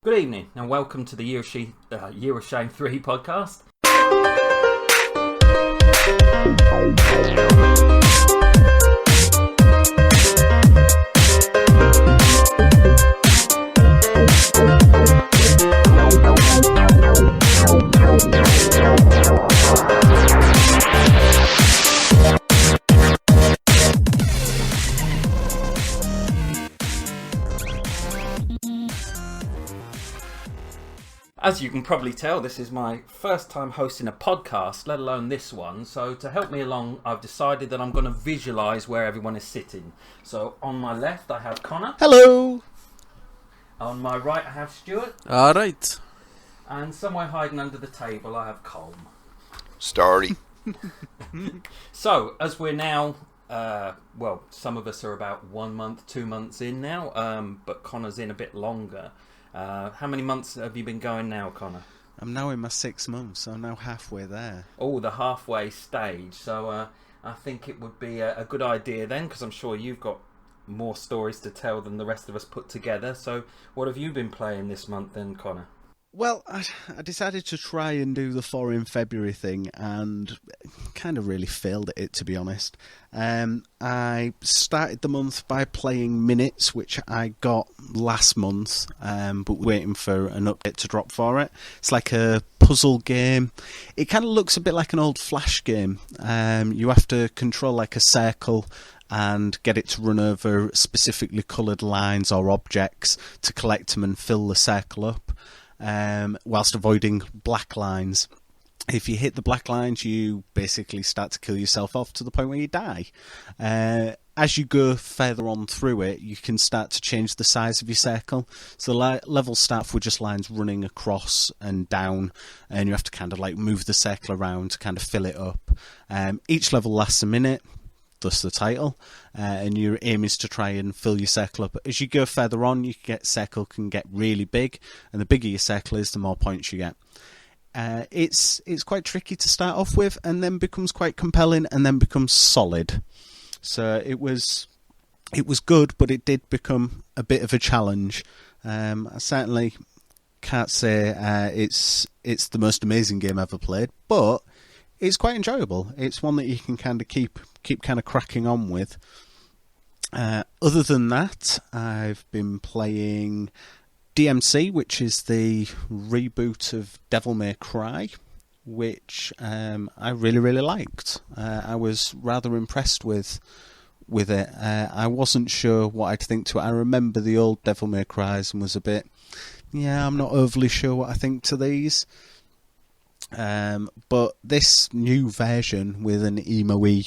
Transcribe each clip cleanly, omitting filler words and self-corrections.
Good evening and welcome to the Year of Shame 3 podcast. As you can probably tell, this is my first time hosting a podcast, let alone this one. So to help me along, I've decided that I'm going to visualise where everyone is sitting. So on my left, I have Connor. Hello. On my right, I have Stuart. All right. And somewhere hiding under the table, I have Colm. Starry. So, as we're now, some of us are about 1 month, 2 months in now, but Connor's in a bit longer. How many months have you been going now, Connor? I'm now in my 6 months, so I'm now halfway there. Oh, the halfway stage. So I think it would be a good idea then, because I'm sure you've got more stories to tell than the rest of us put together. So what have you been playing this month then, Connor? Well, I decided to try and do the 4 in February thing and kind of really failed at it, to be honest. I started the month by playing Minutes, which I got last month, but waiting for an update to drop for it. It's like a puzzle game. It kind of looks a bit like an old Flash game. You have to control like a circle and get it to run over specifically coloured lines or objects to collect them and fill the circle up. Whilst avoiding black lines. If you hit the black lines, you basically start to kill yourself off to the point where you die. As you go further on through it, you can start to change the size of your circle. So levels start with just lines running across and down, and you have to kind of like move the circle around to kind of fill it up. Each level lasts a minute. Thus the title, and your aim is to try and fill your circle up. As you go further on, circle can get really big, and the bigger your circle is, the more points you get. It's quite tricky to start off with, and then becomes quite compelling, and then becomes solid. So it was good, but it did become a bit of a challenge. I certainly can't say it's the most amazing game I've ever played, but it's quite enjoyable. It's one that you can kind of keep kind of cracking on with. Other than that, I've been playing DMC, which is the reboot of Devil May Cry, which I really, really liked. I was rather impressed with it. I wasn't sure what I'd think to it. I remember the old Devil May Cries and was a bit, I'm not overly sure what I think to these. But this new version with an emo-y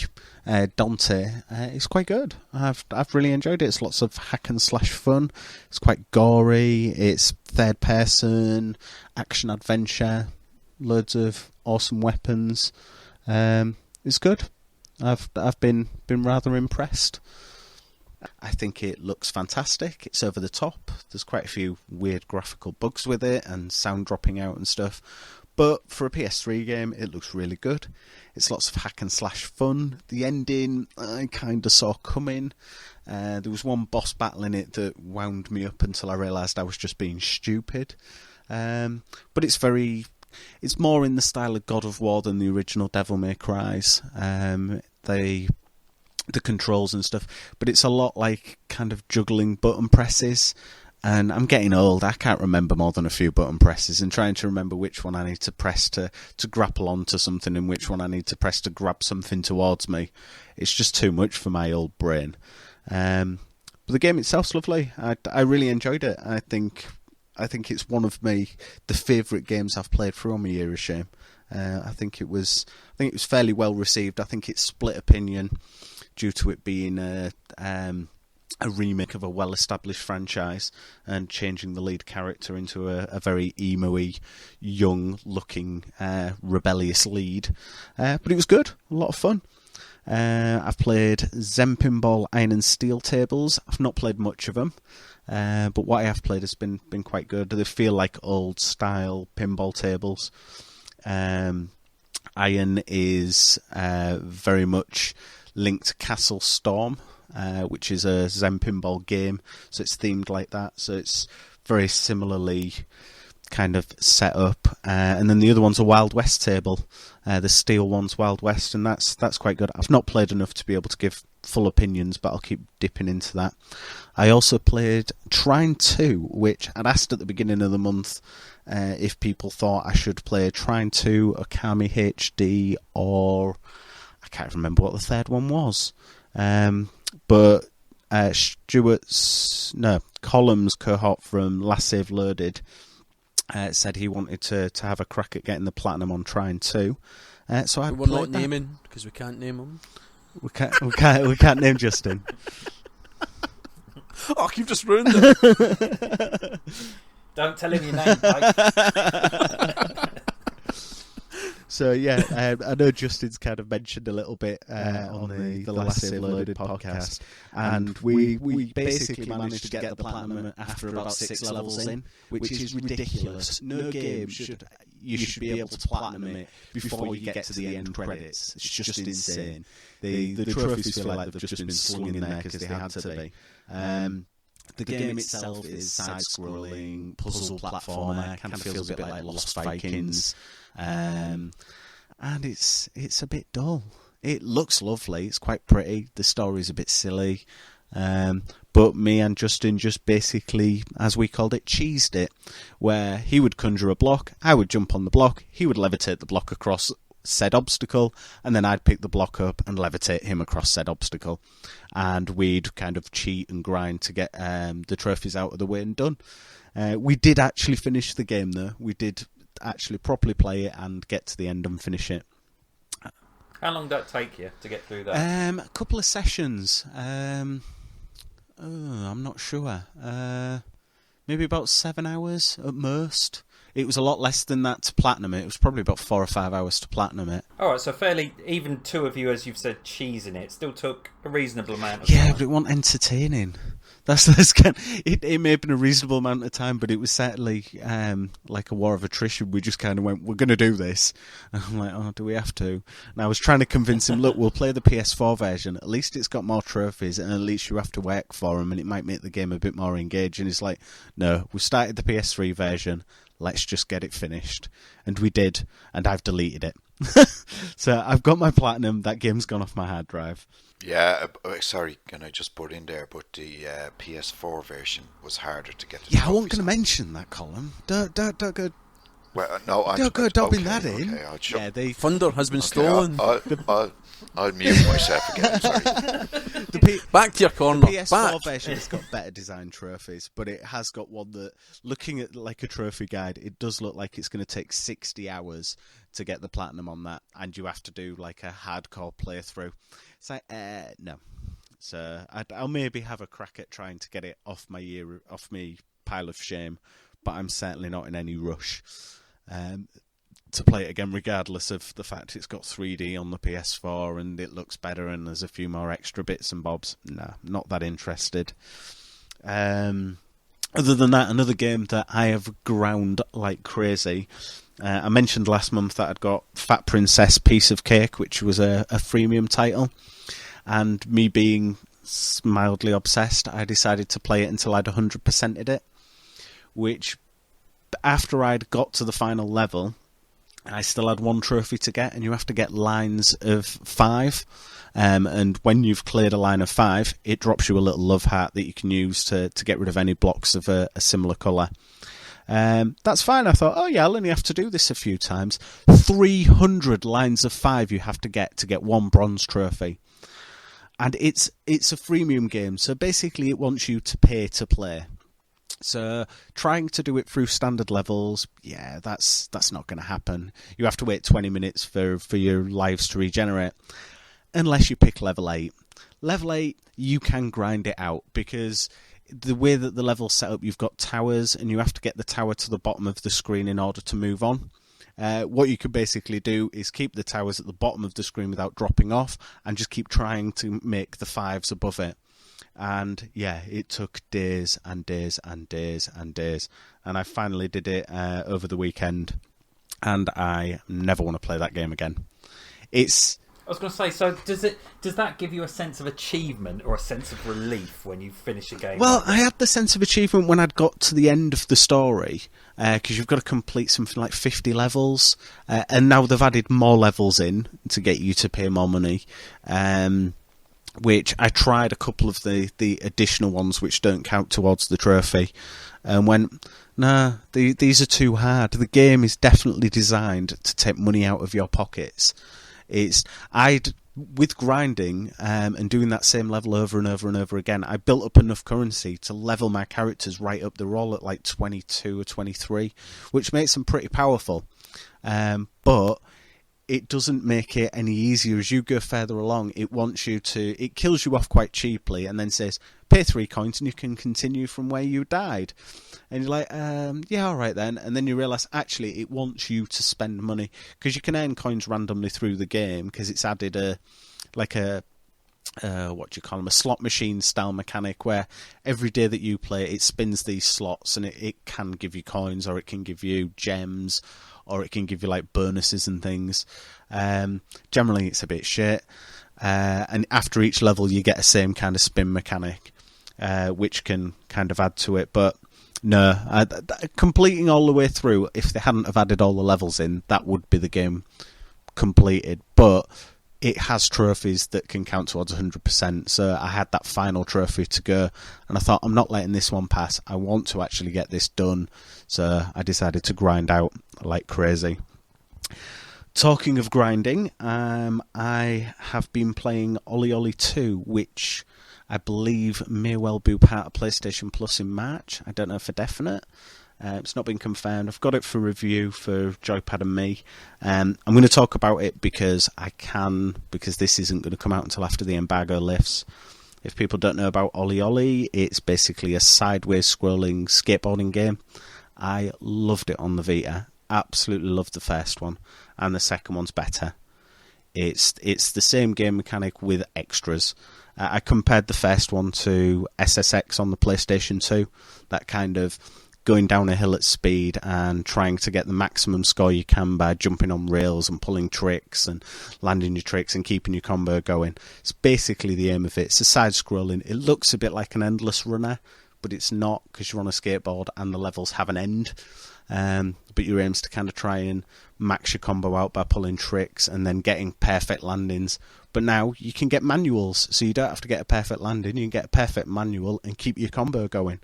Dante is quite good. I've really enjoyed it. It's lots of hack and slash fun. It's quite gory. It's third person action adventure. Loads of awesome weapons. It's good. I've been rather impressed. I think it looks fantastic. It's over the top. There's quite a few weird graphical bugs with it and sound dropping out and stuff. But for a PS3 game, it looks really good. It's lots of hack and slash fun. The ending, I kind of saw coming. There was one boss battle in it that wound me up until I realised I was just being stupid. But it's more in the style of God of War than the original Devil May Cries. The controls and stuff. But it's a lot like kind of juggling button presses. And I'm getting old. I can't remember more than a few button presses, and trying to remember which one I need to press to grapple onto something and which one I need to press to grab something towards me. It's just too much for my old brain. But the game itself's lovely. I really enjoyed it. I think it's one of the favourite games I've played through on my Year of Shame. I think it was fairly well received. I think it's split opinion due to it being a remake of a well-established franchise and changing the lead character into a very emo-y, young-looking, rebellious lead. But it was good, a lot of fun. I've played Zen Pinball Iron and Steel tables. I've not played much of them, but what I have played has been quite good. They feel like old-style pinball tables. Iron is very much linked to Castle Storm, which is a Zen pinball game, so it's themed like that. So it's very similarly kind of set up. And then the other one's a Wild West table. The steel one's Wild West, and that's quite good. I've not played enough to be able to give full opinions, but I'll keep dipping into that. I also played Trine 2, which I'd asked at the beginning of the month if people thought I should play Trine 2, Okami HD, or I can't remember what the third one was. But Colm's cohort from Last Save Loaded said he wanted to have a crack at getting the platinum on Trine 2. So we're not naming, because we can't name them. We can't name Justin. Oh, you've just ruined it. Don't tell him your name, Mike. So yeah, I know Justin's kind of mentioned a little bit on the Last Save Loaded podcast, and we basically managed to get the platinum after about 6 levels in, which is ridiculous. No game should be able to platinum it before you get to the end credits. It's just insane. The trophies feel like they've just been slung in there because they had to be. The game itself is side-scrolling, puzzle platformer, kind of feels a bit like Lost Vikings, and it's a bit dull. It looks lovely, it's quite pretty, the story's a bit silly, but me and Justin just basically, as we called it, cheesed it, where he would conjure a block, I would jump on the block, he would levitate the block across said obstacle, and then I'd pick the block up and levitate him across said obstacle, and we'd kind of cheat and grind to get the trophies out of the way and done. We did actually finish the game though. We did actually properly play it and get to the end and finish it. How long did that take you to get through that? A couple of sessions. I'm not sure. Maybe about 7 hours at most. It was a lot less than that to platinum it. It was probably about 4 or 5 hours to platinum it. Alright, so fairly, even two of you, as you've said, cheesing it, still took a reasonable amount of time. Yeah, but it wasn't entertaining. It may have been a reasonable amount of time, but it was certainly like a war of attrition. We just kind of went, we're going to do this. And I'm like, oh, do we have to? And I was trying to convince him, look, we'll play the PS4 version. At least it's got more trophies, and at least you have to work for them, and it might make the game a bit more engaging. He's like, no, we started the PS3 version. Let's just get it finished. And we did, and I've deleted it. So I've got my platinum. That game's gone off my hard drive. Yeah, sorry, can I just put in there, but the PS4 version was harder to get the Yeah, I wasn't trophies going to on. mention that, Colm. Don't go... Well, no, Don't go dobbing that okay, in. I'll shut. Yeah, Thunder has been Okay, stolen. I'll mute myself again, sorry. Back to your corner. The PS4 Back. version has got better design trophies, but it has got one that, looking at like a trophy guide, it does look like it's going to take 60 hours to get the platinum on that, and you have to do like a hardcore playthrough. It's like, no. So I'll maybe have a crack at trying to get it off me pile of shame, but I'm certainly not in any rush to play it again, regardless of the fact it's got 3D on the PS4 and it looks better and there's a few more extra bits and bobs. No, not that interested. Other than that, another game that I have ground like crazy. I mentioned last month that I'd got Fat Princess Piece of Cake, which was a freemium title. And me being mildly obsessed, I decided to play it until I'd 100%ed it. Which, after I'd got to the final level, I still had one trophy to get, and you have to get lines of 5. And when you've cleared a line of 5, it drops you a little love heart that you can use to get rid of any blocks of a similar colour. That's fine. I thought, oh yeah, I'll only have to do this a few times. 300 lines of 5 you have to get one bronze trophy. And it's a freemium game, so basically it wants you to pay to play. So trying to do it through standard levels, yeah, that's not going to happen. You have to wait 20 minutes for your lives to regenerate, unless you pick level 8. Level 8, you can grind it out, because the way that the level's set up, you've got towers, and you have to get the tower to the bottom of the screen in order to move on. What you can basically do is keep the towers at the bottom of the screen without dropping off, and just keep trying to make the 5s above it. And yeah, it took days and days and days and days, and I finally did it over the weekend, and I never want to play that game again. It's was going to say, so does that give you a sense of achievement or a sense of relief when you finish a game? Well, I had the sense of achievement when I'd got to the end of the story, because you've got to complete something like 50 levels, and now they've added more levels in to get you to pay more money, which I tried a couple of the additional ones which don't count towards the trophy, and went, nah, these are too hard. The game is definitely designed to take money out of your pockets. With grinding and doing that same level over and over and over again, I built up enough currency to level my characters right up. They're all at like 22 or 23, which makes them pretty powerful. But it doesn't make it any easier. As you go further along, it kills you off quite cheaply and then says, pay 3 coins and you can continue from where you died. And you're like, yeah, all right then. And then you realise, actually, it wants you to spend money, because you can earn coins randomly through the game, because it's added a slot machine style mechanic where every day that you play, it spins these slots, and it can give you coins, or it can give you gems, or it can give you like bonuses and things. Generally, it's a bit shit. And after each level, you get a same kind of spin mechanic, which can kind of add to it. But no, completing all the way through, if they hadn't have added all the levels in, that would be the game completed. But it has trophies that can count towards 100%. So I had that final trophy to go, and I thought, I'm not letting this one pass. I want to actually get this done. So I decided to grind out like crazy. Talking of grinding, I have been playing Ollie Ollie 2, which I believe may well be part of PlayStation Plus in March. I don't know for definite. It's not been confirmed. I've got it for review for Joypad and me. I'm going to talk about it because this isn't going to come out until after the embargo lifts. If people don't know about Ollie Ollie, it's basically a sideways scrolling skateboarding game. I loved it on the Vita. Absolutely loved the first one, and the second one's better. It's the same game mechanic with extras. I compared the first one to SSX on the PlayStation 2, that kind of going down a hill at speed and trying to get the maximum score you can by jumping on rails and pulling tricks and landing your tricks and keeping your combo going. It's basically the aim of it. It's a side-scrolling. It looks a bit like an endless runner, but it's not, because you're on a skateboard and the levels have an end. But your aim's to kind of try and max your combo out by pulling tricks and then getting perfect landings. But now you can get manuals, so you don't have to get a perfect landing. You can get a perfect manual and keep your combo going.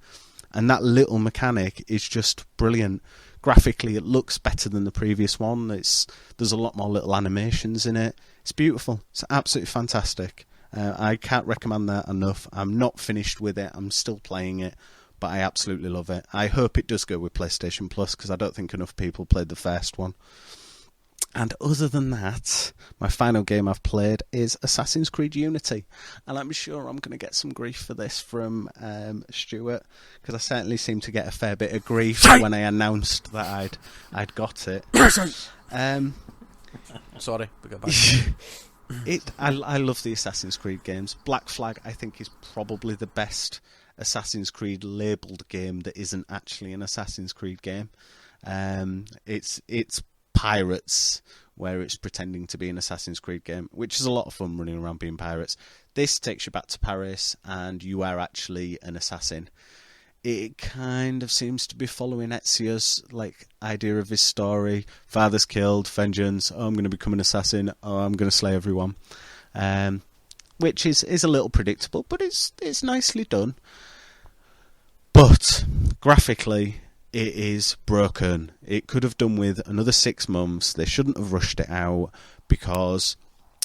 And that little mechanic is just brilliant. Graphically, it looks better than the previous one. There's a lot more little animations in it. It's beautiful. It's absolutely fantastic. I can't recommend that enough. I'm not finished with it. I'm still playing it, but I absolutely love it. I hope it does go with PlayStation Plus, because I don't think enough people played the first one. And other than that, my final game I've played is Assassin's Creed Unity. And I'm sure I'm going to get some grief for this from Stuart, because I certainly seemed to get a fair bit of grief when I announced that I'd got it. Sorry, we got back. I love the Assassin's Creed games. Black Flag, I think, is probably the best Assassin's Creed labelled game that isn't actually an Assassin's Creed game. It's pirates, where it's pretending to be an Assassin's Creed game, which is a lot of fun, running around being pirates. This takes you back to Paris, and you are actually an assassin. It kind of seems to be following Ezio's idea of his story. Father's killed, vengeance, I'm going to become an assassin, I'm going to slay everyone. Which is a little predictable, but it's nicely done. But graphically, it is broken. It could have done with another 6 months. They shouldn't have rushed it out, because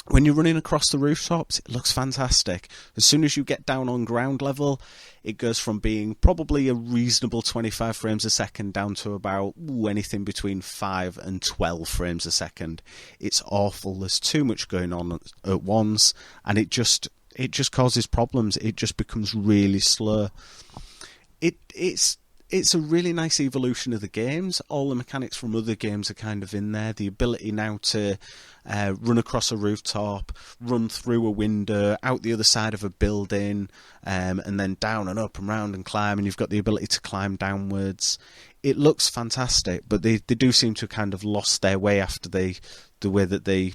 when you're running across the rooftops, it looks fantastic. As soon as you get down on ground level, it goes from being probably a reasonable 25 frames a second down to about anything between 5 and 12 frames a second. It's awful. There's too much going on at once, and it just causes problems. It just becomes really slow. It's a really nice evolution of the games. All the mechanics from other games are kind of in there. The ability now to run across a rooftop, run through a window, out the other side of a building, and then down and up and round and climb, and you've got the ability to climb downwards. It looks fantastic, but they do seem to have kind of lost their way after the way that they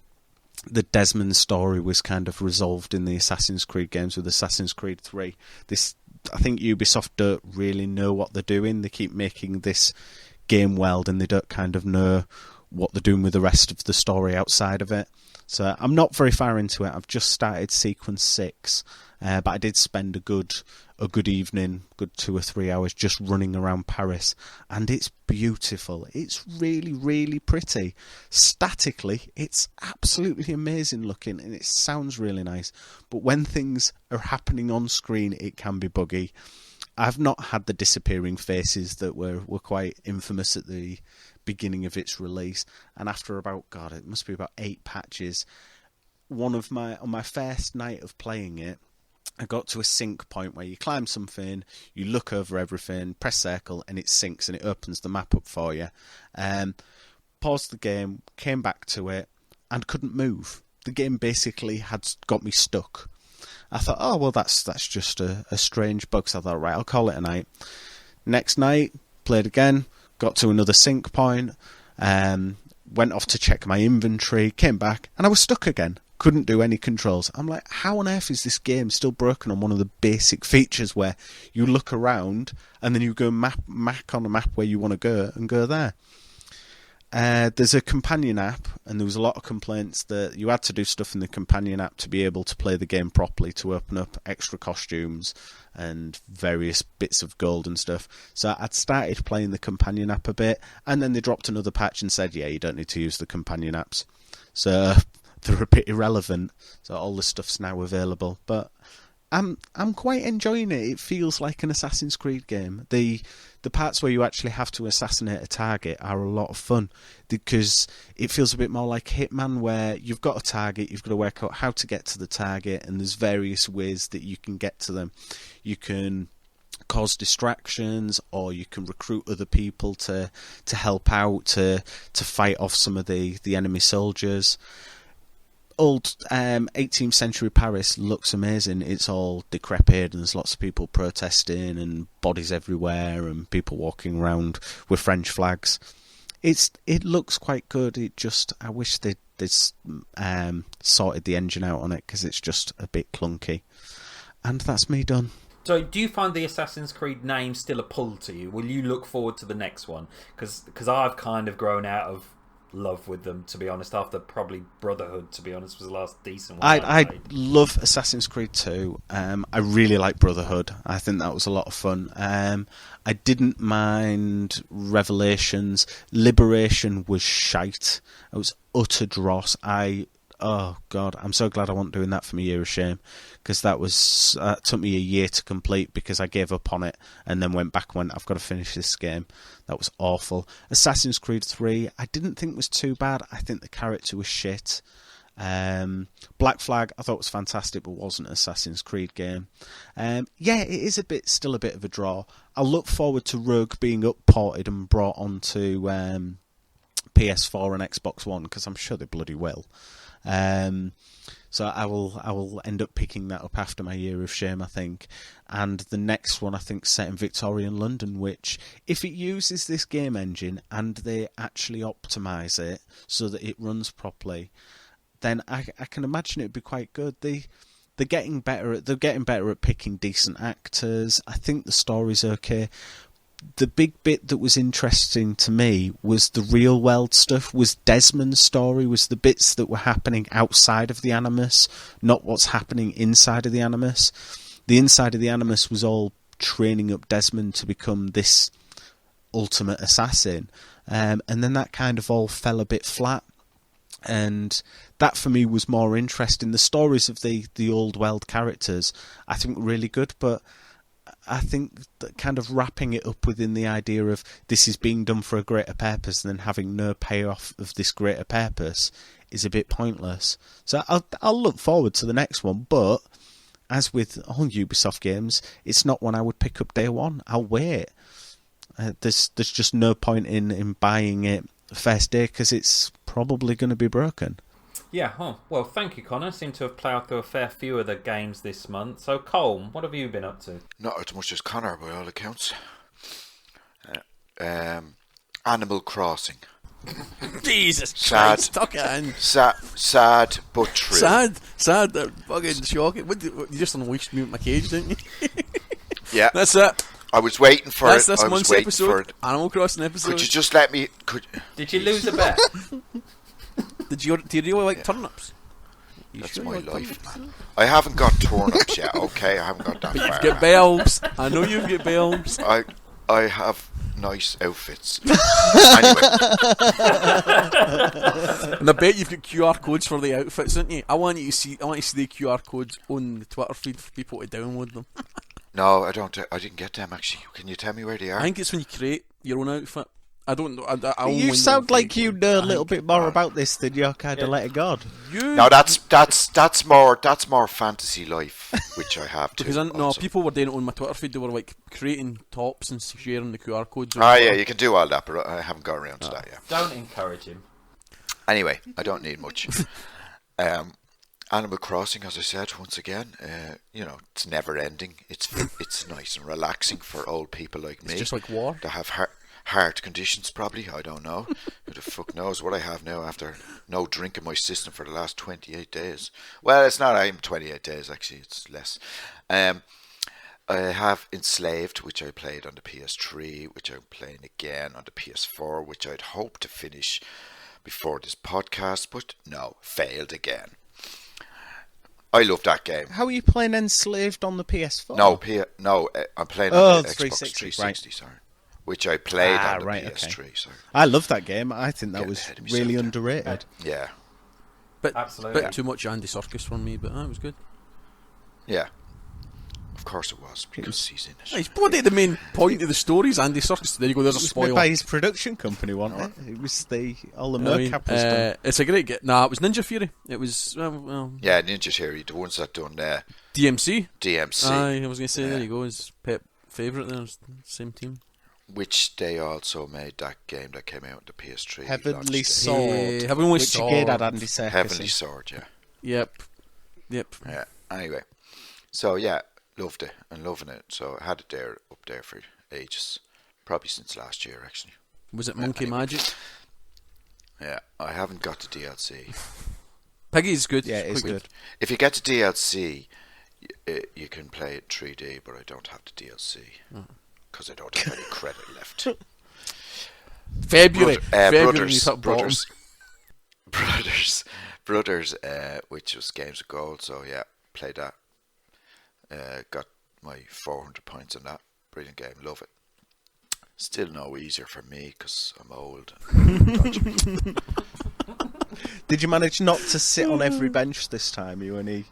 the Desmond story was kind of resolved in the Assassin's Creed games with Assassin's Creed 3. I think Ubisoft don't really know what they're doing. They keep making this game world and they don't kind of know what they're doing with the rest of the story outside of it. So I'm not very far into it. I've just started Sequence 6, but I did spend a good evening, good 2 or 3 hours just running around Paris, and it's beautiful. It's really, really pretty. Statically, it's absolutely amazing looking, and it sounds really nice. But when things are happening on screen, it can be buggy. I've not had the disappearing faces that were quite infamous at the beginning of its release, and after it must be about 8 patches, on my first night of playing it, I got to a sync point where you climb something, you look over everything, press circle, and it syncs and it opens the map up for you. Paused the game, came back to it, and couldn't move. The game basically had got me stuck. I thought, oh well, that's just a strange bug. So I thought, right, I'll call it a night. Next night, played again, got to another sync point, went off to check my inventory, came back, and I was stuck again. Couldn't do any controls. I'm like, how on earth is this game still broken on one of the basic features where you look around and then you go map on a map where you want to go and go there? There's a companion app, and there was a lot of complaints that you had to do stuff in the companion app to be able to play the game properly, to open up extra costumes and various bits of gold and stuff. So I'd started playing the companion app a bit, and then they dropped another patch and said, yeah, you don't need to use the companion apps. So they're a bit irrelevant, so all the stuff's now available. But I'm quite enjoying it. It feels like an Assassin's Creed game. The parts where you actually have to assassinate a target are a lot of fun, because it feels a bit more like Hitman, where you've got a target, you've got to work out how to get to the target, and there's various ways that you can get to them. You can cause distractions, or you can recruit other people to help out, to fight off some of the enemy soldiers. Old 18th century Paris looks amazing. It's all decrepit and there's lots of people protesting and bodies everywhere and people walking around with French flags. It looks quite good. I wish they'd sorted the engine out on it, because it's just a bit clunky. And that's me done. So do you find the Assassin's Creed name still a pull to you? Will you look forward to the next one? Because I've kind of grown out of love with them, to be honest, after probably Brotherhood, to be honest, was the last decent one I played. Love Assassin's Creed 2. I really like Brotherhood. I think that was a lot of fun. I didn't mind Revelations. Liberation was shite. It was utter dross. Oh god, I'm so glad I wasn't doing that for my Year of Shame, because that was took me a year to complete because I gave up on it and then went back and went, I've got to finish this game. That was awful. Assassin's Creed 3 I didn't think was too bad. I think the character was shit. Black Flag I thought was fantastic, but wasn't an Assassin's Creed game. Yeah, it is still a bit of a draw. I'll look forward to Rogue being upported and brought onto PS4 and Xbox One, because I'm sure they bloody will. So I will end up picking that up after my Year of Shame, I think. And the next one, I think, set in Victorian London, which, if it uses this game engine and they actually optimise it so that it runs properly, then I can imagine it'd be quite good. They're getting better at picking decent actors. I think the story's okay. The big bit that was interesting to me was the real world stuff, was Desmond's story, was the bits that were happening outside of the Animus, not what's happening inside of the Animus. The inside of the Animus was all training up Desmond to become this ultimate assassin, and then that kind of all fell a bit flat. And that for me was more interesting. The stories of the old world characters I think were really good, but I think that kind of wrapping it up within the idea of this is being done for a greater purpose and then having no payoff of this greater purpose is a bit pointless. So I'll look forward to the next one, but as with all Ubisoft games, it's not one I would pick up day one. I'll wait. There's just no point in buying it first day, because it's probably going to be broken. Yeah, well, thank you, Connor. Seem to have ploughed through a fair few of the games this month. So, Colm, what have you been up to? Not as much as Connor, by all accounts. Animal Crossing. Jesus Sad. Christ, tuck it in. Sad but true. Sad, fucking shocking. You just unleashed me with my cage, didn't you? Yeah. That's it. I was waiting for That's it. this I was month's waiting episode. for it. Animal Crossing episode. Could you just let me... Did you lose a bet? Do you really like turnips? That's sure my you like life, turnips? man. I haven't got turnips yet, okay? I haven't got that But you've far. got bulbs. I know you've got bulbs. I have nice outfits. Anyway, And I bet you've got QR codes for the outfits, don't you? I want you to see the QR codes on the Twitter feed for people to download them. no, I don't. I didn't get them actually. Can you tell me where they are? I think it's when you create your own outfit. I don't know. I only You know sound like you you know a little bit more about this than you're kind of letting on. No, that's more fantasy life, which I have too. Because also. people were doing it on my Twitter feed. They were like creating tops and sharing the QR codes. Yeah, you can do all that, but I haven't got around to that yet. Don't encourage him. Anyway, I don't need much. Animal Crossing, as I said once again, it's never ending. It's nice and relaxing for old people like me. It's just like war. That have heart conditions, probably. I don't know. Who the fuck knows what I have now after no drink in my system for the last 28 days. Well, it's not. I'm 28 days actually. It's less. I have Enslaved, which I played on the PS3, which I'm playing again on the PS4, which I'd hoped to finish before this podcast, but no, failed again. I love that game. How are you playing Enslaved on the PS4? No, I'm playing on the Xbox 360, 360, sorry. Which I played on the PS3, okay. sorry. I love that game. I think that Getting was ahead of myself really there. underrated. Yeah. Absolutely. Bit too much Andy Serkis for me, but it was good. Yeah. Of course it was, because he's in it. He's bloody the main point of the story is Andy Serkis. There you go, there's a It was made spoiler. by his production company, wasn't it? It was all the Mercap was done. It's a great game. Nah, it was Ninja Fury. It was Yeah, Ninja Theory, the ones that done DMC. DMC, Aye, I was going to say, there you go, his pet favourite there, same team. which they also made that game that came out on the PS3. Heavenly launched it. Sword. Heavenly which Sword. again had Andy Serkis Heavenly in. Sword, yeah. Yep. Yeah, anyway. So, yeah, loved it and loving it. So I had it up there for ages. Probably since last year, actually. Was it Monkey Magic? Yeah, I haven't got the DLC. Piggy's good. Yeah, it's quite good. If you get the DLC, you can play it 3D, but I don't have the DLC. Because I don't have any credit left. February. Brothers, which was Games of Gold. So yeah, played that. Got my 400 points on that. Brilliant game, love it. Still no easier for me because I'm old. Did you manage not to sit on every bench this time, you and he?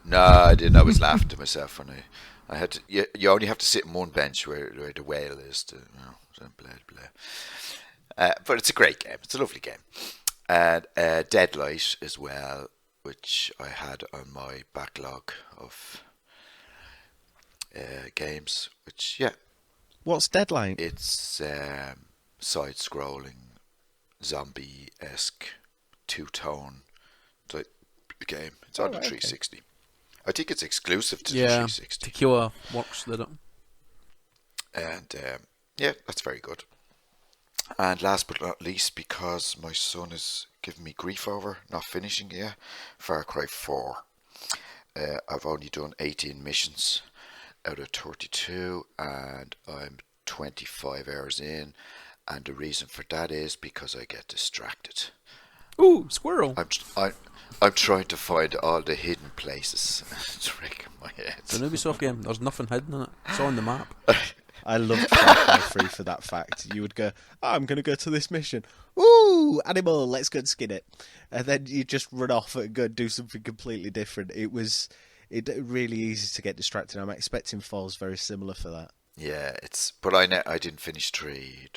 No, I didn't. I was laughing to myself when I had to. You only have to sit on one bench where the whale is. But it's a great game. It's a lovely game. And Deadlight as well, which I had on my backlog of games. Which What's Deadlight? it's side-scrolling, zombie-esque, two-tone type game. It's on the 360. I think it's exclusive to the 360. Tequila Works did it. And that's very good. And last but not least, because my son is giving me grief over not finishing yet, Far Cry 4. I've only done 18 missions out of 32, and I'm 25 hours in. And the reason for that is because I get distracted. Ooh, squirrel. I'm trying to find all the hidden places. It's wrecking my head. It's an Ubisoft game. There's nothing hidden in it. It's on the map. I loved Far Cry 3 for that fact. You would go, I'm going to go to this mission. Ooh, animal, let's go and skin it. And then you just run off and go and do something completely different. It really easy to get distracted. I'm expecting 4's very similar for that. Yeah, but I didn't finish 3.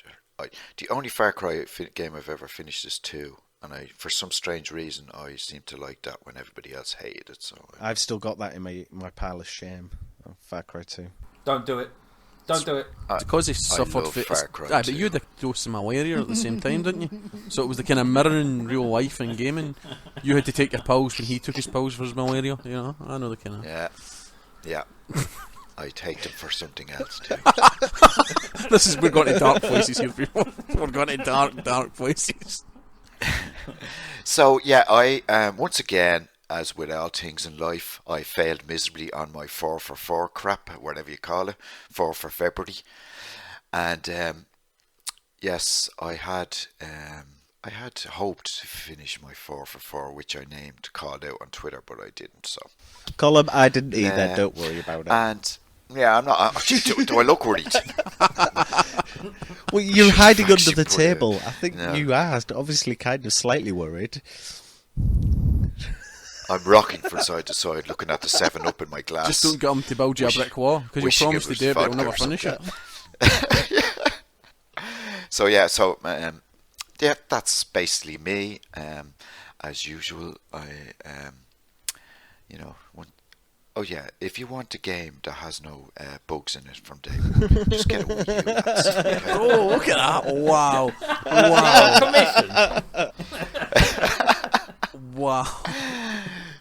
The only Far Cry game I've ever finished is 2. And for some strange reason, I seem to like that when everybody else hated it. So I've still got that in my pile of shame. Far Cry 2. Don't do it. Don't do it. Because he suffered love from Far Cry but 2. you had a dose of malaria at the same time, didn't you? So it was the kind of mirroring real life and gaming. You had to take your pills when he took his pills for his malaria. You know, I know the kind of. Yeah. I take them for something else too. We're going to dark places here, people. We're going to dark places. So yeah, I once again, as with all things in life, I failed miserably on my 4 for 4 crap, whatever you call it, 4 for February, and yes, I had hoped to finish my 4 for 4, which I called out on Twitter, but I didn't. So, Colm, I didn't either. Don't worry about it. And yeah, I'm not. Do I look worried? Well, you're hiding under the Actually, table. I think no. you are obviously kind of slightly worried. I'm rocking from side to side, looking at the 7-Up in my glass. Just don't get him to build you a brick wall, because you'll promise to do it, but you'll never finish it. So yeah, yeah, that's basically me. As usual, oh yeah, if you want a game that has no bugs in it from day one, just get a Wii U. That's okay. Oh, look at that! Wow, wow.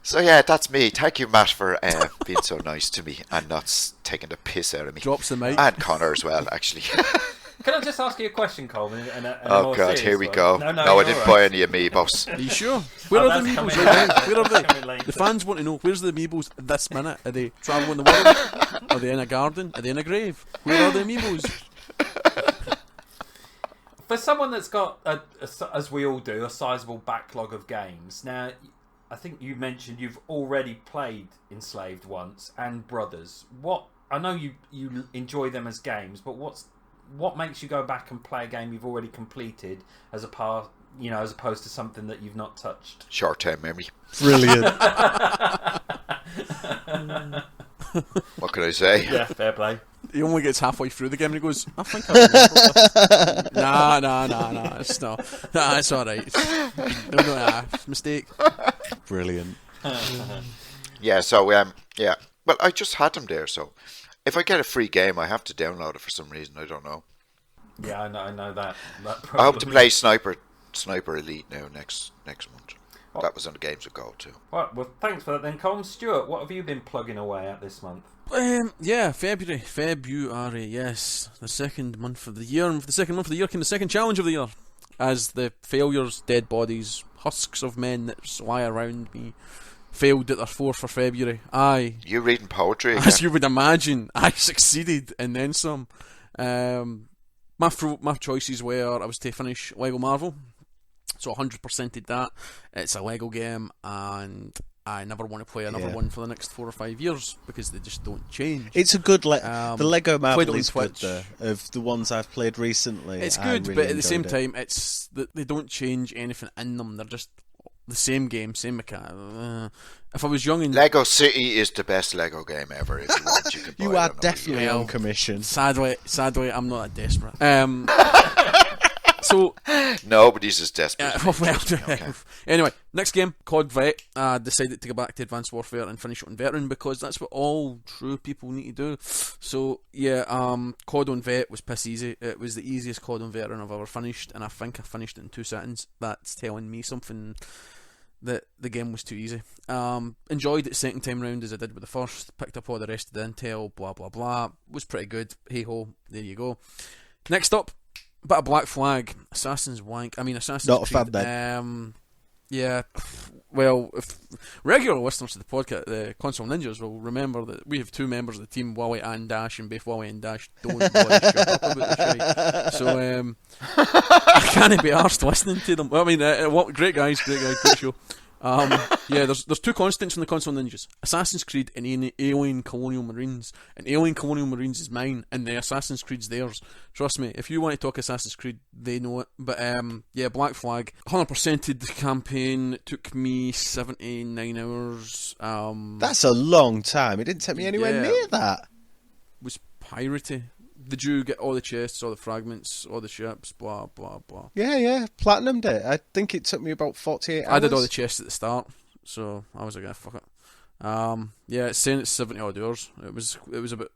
So yeah, that's me. Thank you, Matt, for being so nice to me and not taking the piss out of me. Drops the mic. And Connor as well, actually. Can I just ask you a question, Colm? Oh God, here we go. No, I didn't buy any Amiibos. Are you sure? Where are the Amiibos right now? Where are they? Later. The fans want to know, where's the Amiibos this minute? Are they travelling the world? Are they in a garden? Are they in a grave? Where are the Amiibos? For someone that's got, as we all do, a sizable backlog of games. Now, I think you mentioned you've already played Enslaved once and Brothers. I know you enjoy them as games, but what makes you go back and play a game you've already completed as opposed to something that you've not touched? Short-term memory. Brilliant. What can I say? Yeah, fair play. He only gets halfway through the game and he goes, I think I remember this. Nah, it's not. Nah, it's alright. No, mistake. Brilliant. Yeah, so, yeah. Well, I just had them there, so if I get a free game, I have to download it for some reason. I don't know. Yeah, I know that. I hope to play Sniper Elite now next month. That was on the Games of Gold too. Right, well, thanks for that then, Colm. Stuart, what have you been plugging away at this month? Yeah, February, yes. The second month of the year. The second month of the year came the second challenge of the year. As the failures, dead bodies, husks of men that lie around me failed at their 4 for February. You reading poetry again? As you would imagine, I succeeded and then some. My choices were I was to finish Lego Marvel, so 100%ed that. It's a Lego game, and I never want to play another one for the next 4 or 5 years because they just don't change. It's a good the Lego Marvel is good Twitch. though, of the ones I've played recently. It's I good, really but at the same enjoyed it. time, it's that they don't change anything in them. They're just the same game, same mechanic. If I was young and Lego City is the best Lego game ever. If you want, you can buy You it are on a definitely Wii U. on commission. sadly, I'm not that desperate. So Nobody's as desperate. well, anyway, next game, COD Vet. Decided to go back to Advanced Warfare and finish it on Veteran because that's what all true people need to do. So yeah, COD on Vet was piss easy. It was the easiest COD on Veteran I've ever finished, and I think I finished it in 2 seconds. That's telling me something that the game was too easy. Enjoyed it second time round as I did with the first. Picked up all the rest of the intel. Blah blah blah. Was pretty good. Hey ho, there you go. Next up. Bit of Black Flag, Assassin's Creed. Not a fan then. Yeah, well, if regular listeners to the podcast, the Console Ninjas, will remember that we have 2 members of the team, Wally and Dash, and both Wally and Dash don't bloody shut up about the shite. So I can't be arsed listening to them. Well, I mean, great guys, great show. Yeah, there's 2 constants from the Console Ninjas: Assassin's Creed and Alien Colonial Marines. And Alien Colonial Marines is mine, and the Assassin's Creed's theirs. Trust me, if you want to talk Assassin's Creed, they know it. But yeah, Black Flag, 100%ed the campaign. It took me 79 hours. That's a long time. It didn't take me anywhere near that. Was piratey. Did you get all the chests, all the fragments, all the ships, blah blah blah? Yeah, platinumed it. I think it took me about 48 hours. I did all the chests at the start, so I was like, fuck it. Yeah, it's saying it's 70 odd hours. It was about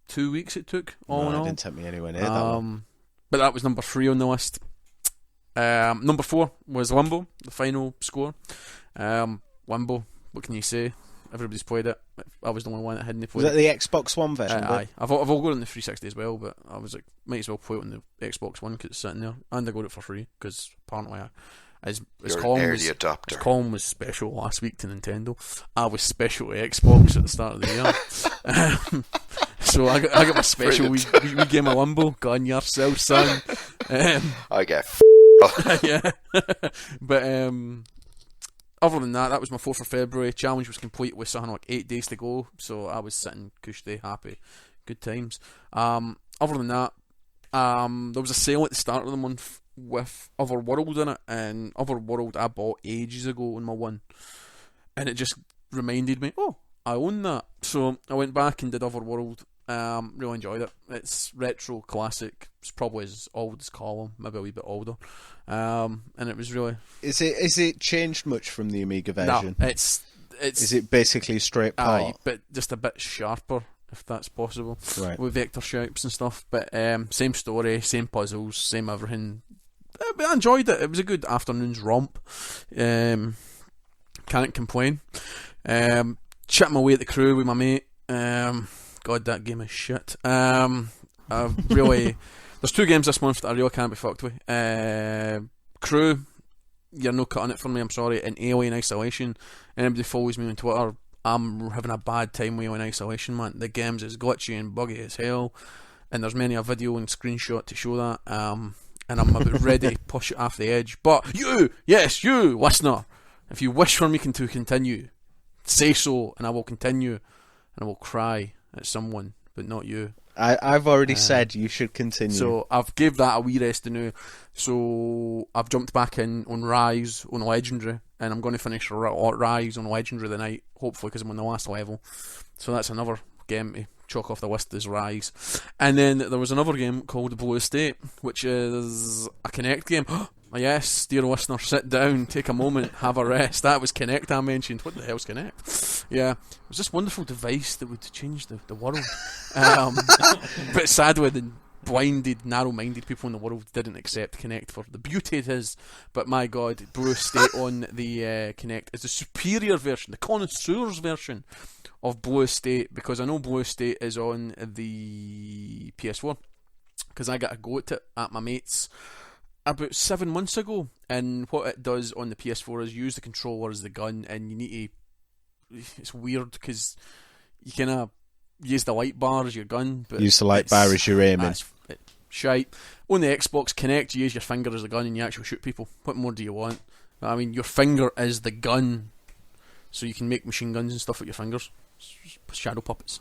2 weeks it took, all in all. It didn't take me anywhere near that one. But that was number 3 on the list. Number 4 was Limbo, the final score. Limbo, what can you say? Everybody's played it. I was the only one that hadn't Was played it the Xbox One version? Aye. I've all got it on the 360 as well, but I was like, might as well play it on the Xbox One because it's sitting there, and I got it for free because apparently as Colm was special last week to Nintendo, I was special to Xbox at the start of the year. So I got my special wee game of Limbo. Go on yourself, son. I get yeah. But other than that was my 4th of February. Challenge was complete with something like 8 days to go, so I was sitting cushy, happy, good times. Other than that, there was a sale at the start of the month with Otherworld in it, and Otherworld I bought ages ago on my one, and it just reminded me, oh, I own that. So I went back and did Otherworld. Really enjoyed it. It's retro classic. It's probably as old as Colm, maybe a wee bit older. And it was really. Is it changed much from the Amiga version? No, it's. Is it basically straight port? But just a bit sharper, if that's possible. Right. With vector shapes and stuff. But same story, same puzzles, same everything. But I enjoyed it. It was a good afternoon's romp. Can't complain. Chatting away at the crew with my mate. God, that game is shit. I've really. There's 2 games this month that I really can't be fucked with. Crew, you're no cutting it for me, I'm sorry. And Alien Isolation. Anybody follows me on Twitter, I'm having a bad time with Alien Isolation, man. The game's as glitchy and buggy as hell. And there's many a video and screenshot to show that. And I'm about ready to push it off the edge. But you, listener, if you wish for me to continue, say so, and I will continue, and I will cry at someone, but not you. I've already said you should continue. So I've gave that a wee rest to now. So I've jumped back in on Rise on Legendary, and I'm going to finish Rise on Legendary tonight, hopefully, because I'm on the last level. So that's another game to chalk off the list as Rise. And then there was another game called Blue Estate, which is a Kinect game. Yes, dear listener, sit down, take a moment, have a rest. That was Kinect I mentioned. What the hell's Kinect? Yeah, it was this wonderful device that would change the world. But sadly, the blinded, narrow-minded people in the world didn't accept Kinect for the beauty it is. But my God, Blue Estate on the Kinect is the superior version, the connoisseur's version of Blue Estate, because I know Blue Estate is on the PS4, because I got a go at it at my mate's about 7 months ago, and what it does on the PS4 is use the controller as the gun, and you need to. It's weird because you kind of use the light bar as your gun, but use the light bar as your aiming. Shite. On the Xbox Kinect, you use your finger as the gun, and you actually shoot people. What more do you want? I mean, your finger is the gun, so you can make machine guns and stuff with your fingers, shadow puppets.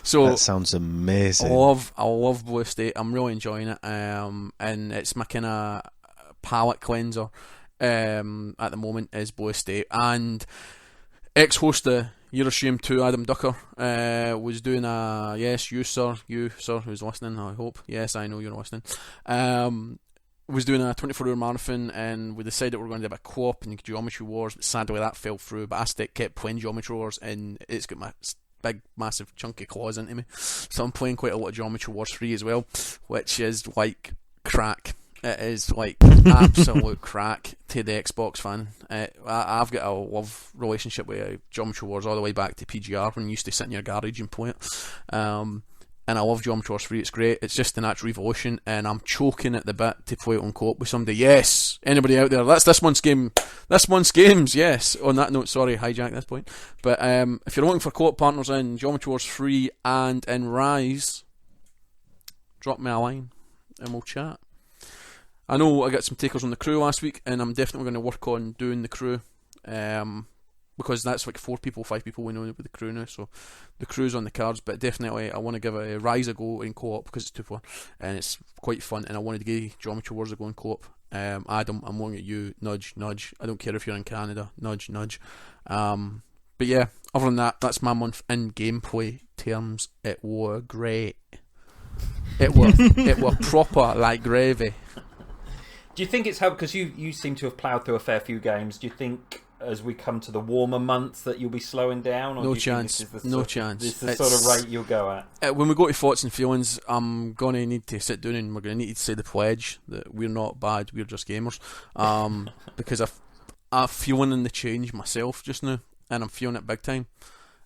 So that sounds amazing. I love Blue Estate. I'm really enjoying it. And it's my kind of palate cleanser at the moment is Blue Estate. And ex-host of Eurostream 2, Adam Ducker, was doing a you sir who's listening, I hope. Yes, I know you're listening. Was doing a 24-hour marathon, and we decided we were going to do a co-op and Geometry Wars, but sadly that fell through. But I kept playing Geometry Wars, and it's got my big, massive, chunky claws into me. So I'm playing quite a lot of Geometry Wars 3 as well, which is like crack. It is like absolute crack to the Xbox fan. I've got a love relationship with Geometry Wars all the way back to PGR when you used to sit in your garage and play it. And I love Geometry Wars 3, it's great. It's just the natural evolution, and I'm choking at the bit to play it on co-op with somebody. Yes! Anybody out there? That's this month's game. This month's games, yes. On that note, sorry, hijack this point. But if you're looking for co-op partners in Geometry Wars 3 and in Rise, drop me a line and we'll chat. I know I got some takers on the crew last week, and I'm definitely going to work on doing the crew. Because that's like 5 people we know with the crew now, so the crew's on the cards. But definitely I want to give a Rise a go in co-op because it's 2-4 and it's quite fun, and I wanted to give Geometry Wars a go in co-op. Adam, I'm looking at you, nudge nudge. I don't care if you're in Canada, nudge nudge. But yeah, other than that, that's my month in gameplay terms. It were great. It were proper like gravy. Do you think it's helped because you seem to have ploughed through a fair few games? Do you think as we come to the warmer months that you'll be slowing down? Or No do you chance. Think this is No the chance. This is the sort of rate you'll go at? When we go to Thoughts and Feelings, I'm going to need to sit down and we're going to need to say the pledge that we're not bad, we're just gamers. Because I'm feeling the change myself just now, and I'm feeling it big time.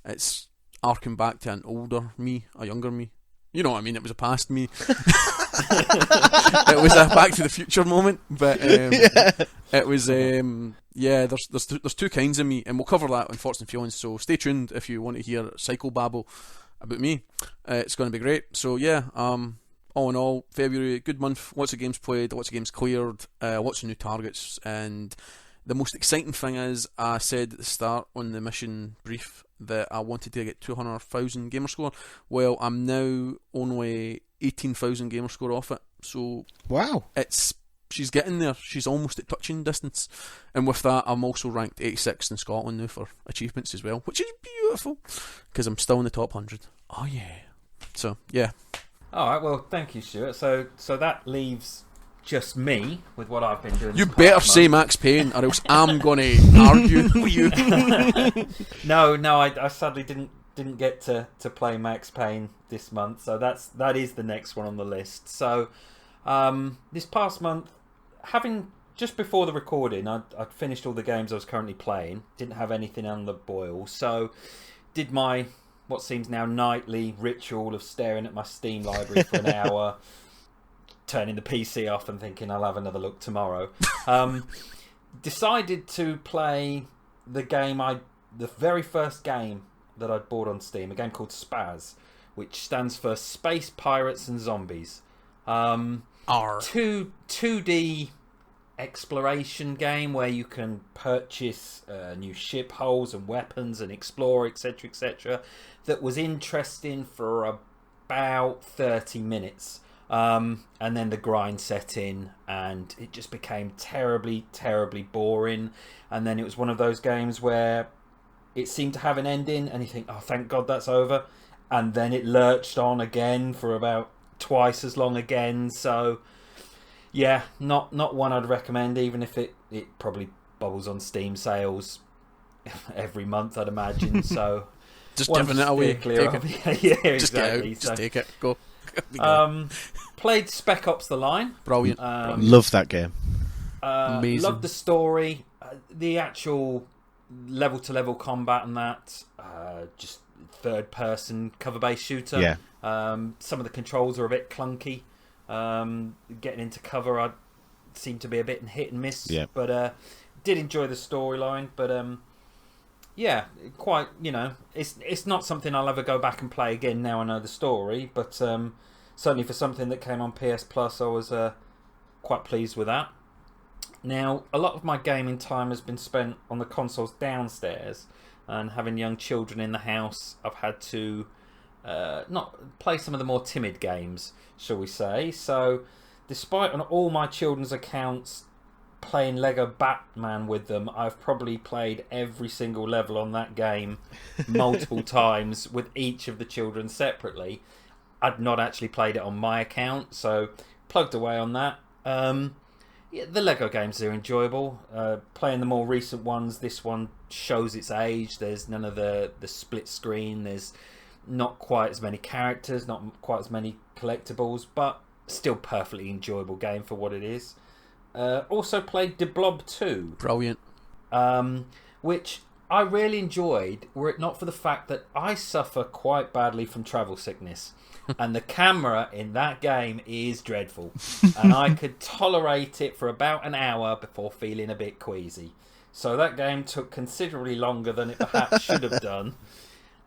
It's arcing back to an older me, a younger me. You know what I mean? It was a past me. It was a Back to the Future moment, but it was There's two kinds of me, and we'll cover that in Thoughts and Feelings. So stay tuned if you want to hear psychobabble about me. It's going to be great. So yeah, all in all, February, good month. Lots of games played, lots of games cleared, lots of new targets, and the most exciting thing is, I said at the start on the mission brief that I wanted to get 200,000 gamer score. Well, I'm now only 18,000 gamer score off it. So wow, she's getting there. She's almost at touching distance. And with that, I'm also ranked 86th in Scotland now for achievements as well, which is beautiful because I'm still in the top 100. Oh yeah. So yeah. All right. Well, thank you, Stuart. So that leaves just me with what I've been doing. You better say Max Payne, or else I'm gonna argue with you. No, I sadly didn't get to play Max Payne this month, so that is the next one on the list. So this past month, having just before the recording, I'd finished all the games I was currently playing, didn't have anything on the boil, so did my what seems now nightly ritual of staring at my Steam library for an hour, turning the PC off and thinking I'll have another look tomorrow. Decided to play the very first game that I'd bought on Steam, a game called Spaz, which stands for Space Pirates and Zombies. 2D exploration game where you can purchase new ship hulls and weapons and explore, etc., etc. That was interesting for about 30 minutes. And then the grind set in and it just became terribly, terribly boring. And then it was one of those games where it seemed to have an ending and you think, oh, thank God that's over. And then it lurched on again for about twice as long again. So, yeah, not one I'd recommend, even if it probably bubbles on Steam sales every month, I'd imagine. So just giving it away. Take it. Yeah, just exactly. Get out. Just take it. Go. Played Spec Ops: The Line. Brilliant. Love that game. Amazing. Love the story, the actual level-to-level combat, and that just third-person cover-based shooter. Yeah. Some of the controls are a bit clunky. Getting into cover, I seem to be a bit hit and miss. Yeah. But did enjoy the storyline. But yeah, quite. It's not something I'll ever go back and play again. Now I know the story, but certainly for something that came on PS Plus, I was quite pleased with that. Now, a lot of my gaming time has been spent on the consoles downstairs, and having young children in the house, I've had to not play some of the more timid games, shall we say. So, despite on all my children's accounts playing Lego Batman with them, I've probably played every single level on that game multiple times with each of the children separately. I'd not actually played it on my account, so plugged away on that. Yeah, the Lego games are enjoyable. Playing the more recent ones, this one shows its age. There's none of the split screen. There's not quite as many characters, not quite as many collectibles, but still perfectly enjoyable game for what it is. Also played De Blob 2. Brilliant. Which I really enjoyed, were it not for the fact that I suffer quite badly from travel sickness. And the camera in that game is dreadful. And I could tolerate it for about an hour before feeling a bit queasy. So that game took considerably longer than it perhaps should have done.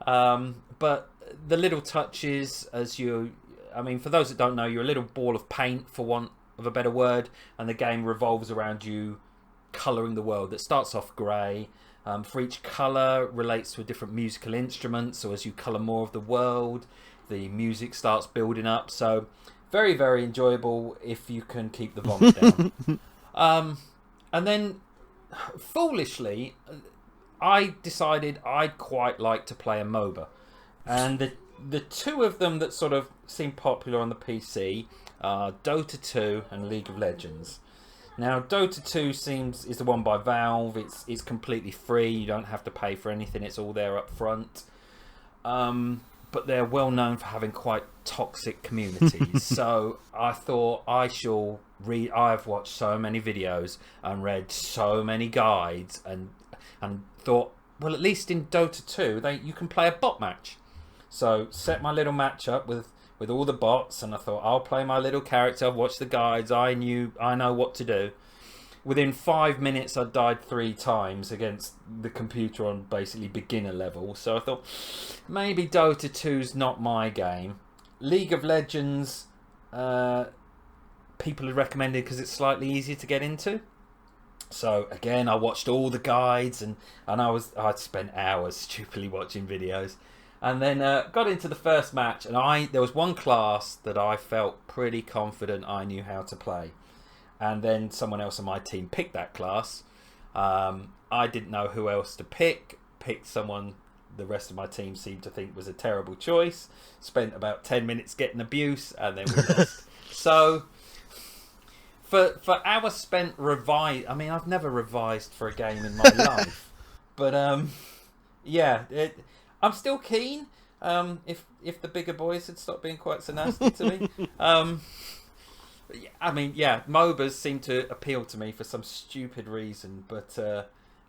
But the little touches, for those that don't know, you're a little ball of paint, for want of a better word, and the game revolves around you colouring the world. That starts off grey. For each colour relates to a different musical instrument, so as you colour more of the world, the music starts building up. So very, very enjoyable if you can keep the vomit down. And then, foolishly, I decided I'd quite like to play a MOBA. And the two of them that sort of seem popular on the PC are Dota 2 and League of Legends. Now, Dota 2 is the one by Valve. It's completely free. You don't have to pay for anything. It's all there up front. but they're well known for having quite toxic communities. So I thought I've watched so many videos and read so many guides and thought, well, at least in Dota 2 you can play a bot match. So set my little match up with all the bots, and I thought I'll play my little character. I've watched the guides. I know what to do. Within 5 minutes, I died 3 times against the computer on basically beginner level. So I thought, maybe Dota 2's not my game. League of Legends, people had recommended because it's slightly easier to get into. So again, I watched all the guides, and I'd spent hours stupidly watching videos. And then got into the first match, and there was one class that I felt pretty confident I knew how to play. And then someone else on my team picked that class. I didn't know who else to pick. Picked someone the rest of my team seemed to think was a terrible choice. Spent about 10 minutes getting abuse, and then we lost. So, for hours spent revised... I mean, I've never revised for a game in my life. But, yeah, I'm still keen. If the bigger boys had stopped being quite so nasty to me. I mean, yeah, MOBAs seem to appeal to me for some stupid reason, but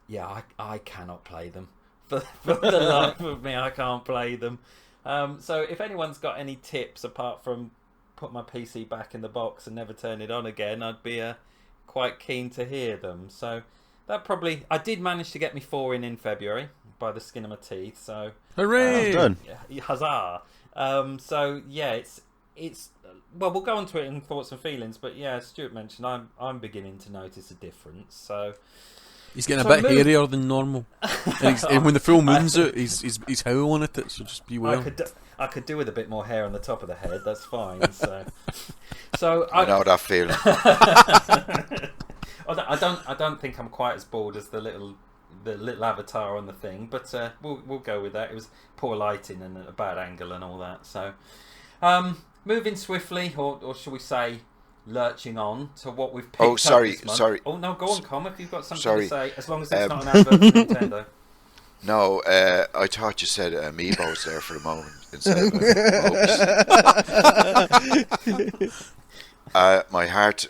yeah, I cannot play them. For the life of me, I can't play them. So if anyone's got any tips apart from put my PC back in the box and never turn it on again, I'd be quite keen to hear them. So that probably... I did manage to get me 4 in February by the skin of my teeth, so... Hooray! Done. Huzzah! So yeah, it's well, we'll go on to it in thoughts and feelings, but yeah, as Stuart mentioned, I'm beginning to notice a difference. So he's getting a bit hairier than normal, and when the full moon's out, he's howling at it. So just beware. I could do with a bit more hair on the top of the head. That's fine. So I know that feeling. I don't think I'm quite as bald as the little avatar on the thing, but we'll go with that. It was poor lighting and a bad angle and all that. So. Moving swiftly, or shall we say, lurching on to what we've picked up this month. Sorry. Oh no, go on, Colm, if you've got something to say, as long as it's not an advert for Nintendo. No, I thought you said Amiibos there for a moment instead of my heart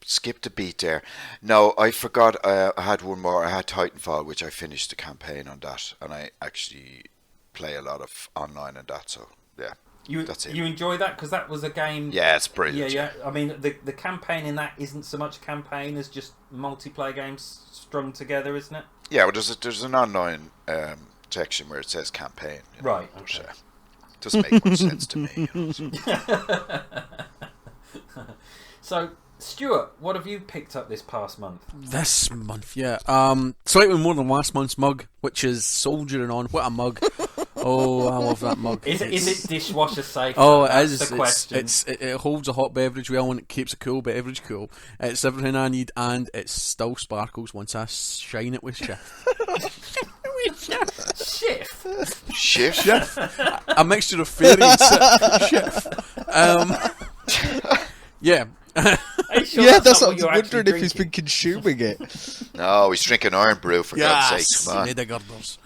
skipped a beat there. No, I forgot. I had one more. I had Titanfall, which I finished the campaign on that, and I actually play a lot of online and that. So yeah. That's it. You enjoy that? Because that was a game... Yeah, it's brilliant. Yeah. I mean, the campaign in that isn't so much a campaign as just multiplayer games strung together, isn't it? Yeah, well, there's an online section where it says campaign. Right, okay. It doesn't make much sense to me. So, Stuart, what have you picked up this past month? This month, yeah. Slightly more than last month's mug, which is soldiering on. What a mug. Oh, I love that mug. Is it dishwasher safe? Oh, That's it is. The question. It holds a hot beverage well and it keeps a cool beverage cool. It's everything I need, and it still sparkles once I shine it with Shift. Shift? A mixture of fairy and Shift. Yeah. Sure yeah, that's what I what was you're wondering actually if he's been consuming it. No, he's drinking Iron Brew, for God's sake. Come on. Made of girders.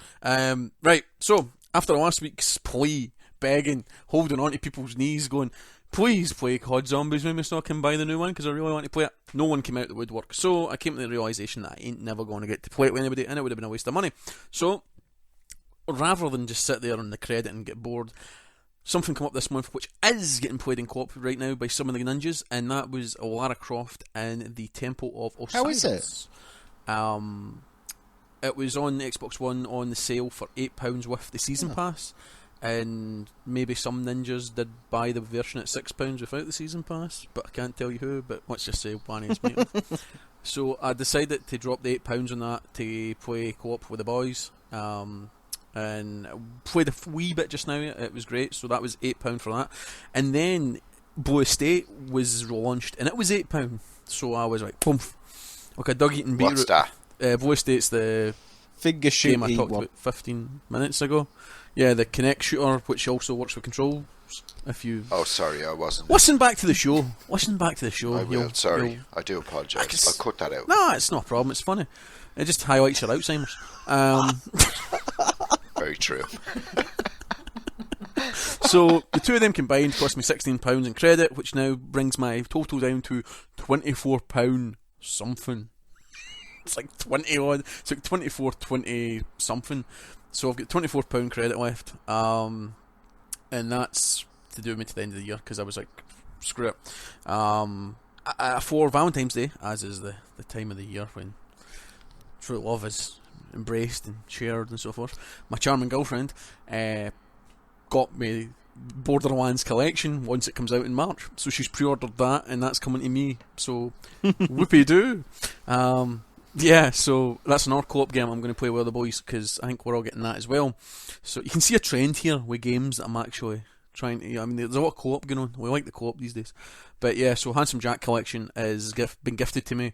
Right, so after last week's plea, begging, holding on to people's knees, going, please play COD Zombies with me so I can buy the new one because I really want to play it. No one came out of the woodwork, so I came to the realisation that I ain't never going to get to play it with anybody, and it would have been a waste of money. So, rather than just sit there on the credit and get bored, something come up this month which is getting played in co-op right now by some of the ninjas, and that was Lara Croft in the Temple of Osiris. How is it? It was on Xbox One on the sale for £8 with the season pass, and maybe some ninjas did buy the version at £6 without the season pass, but I can't tell you who, but let's just say one is me. So I decided to drop the £8 on that to play co-op with the boys, and played a wee bit just now. It was great, so that was £8 for that. And then Blue Estate was launched, and it was £8, so I was like, boom. Okay, dug eating beer. What's that? Blue Estate's the Finger game I shooty talked one. about 15 minutes ago. Yeah, the Kinect shooter, which also works with controls. If you Oh, sorry, I wasn't. listen back to the show, I will. Sorry, I do apologise. I'll cut that out. No, it's not a problem. It's funny. It just highlights your Alzheimer's. Very true. So the two of them combined cost me £16 in credit, which now brings my total down to £24 something. It's like 20 odd. It's like 24, 20 something. So I've got £24 credit left. And that's to do with me to the end of the year, because I was like, screw it. For Valentine's Day, as is the time of the year when true love is embraced and shared and so forth, my charming girlfriend got me Borderlands collection once it comes out in March. So she's pre-ordered that, and that's coming to me. So whoopee-doo. Yeah, so that's another co-op game I'm going to play with the boys, because I think we're all getting that as well. So you can see a trend here with games that I'm actually trying to... I mean, there's a lot of co-op going on. We like the co-op these days. But yeah, so Handsome Jack collection has been gifted to me,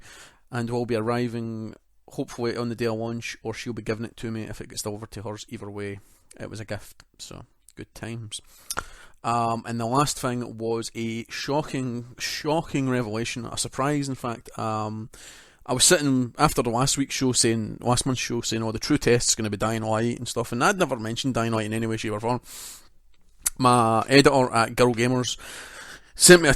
and will be arriving hopefully on the day of launch, or she'll be giving it to me if it gets delivered to hers. Either way, it was a gift. So, good times. And the last thing was a shocking revelation, a surprise in fact. I was sitting after the last month's show saying, oh, the true test's going to be Dying Light and stuff, and I'd never mentioned Dying Light in any way, shape or form. My editor at Girl Gamers sent me a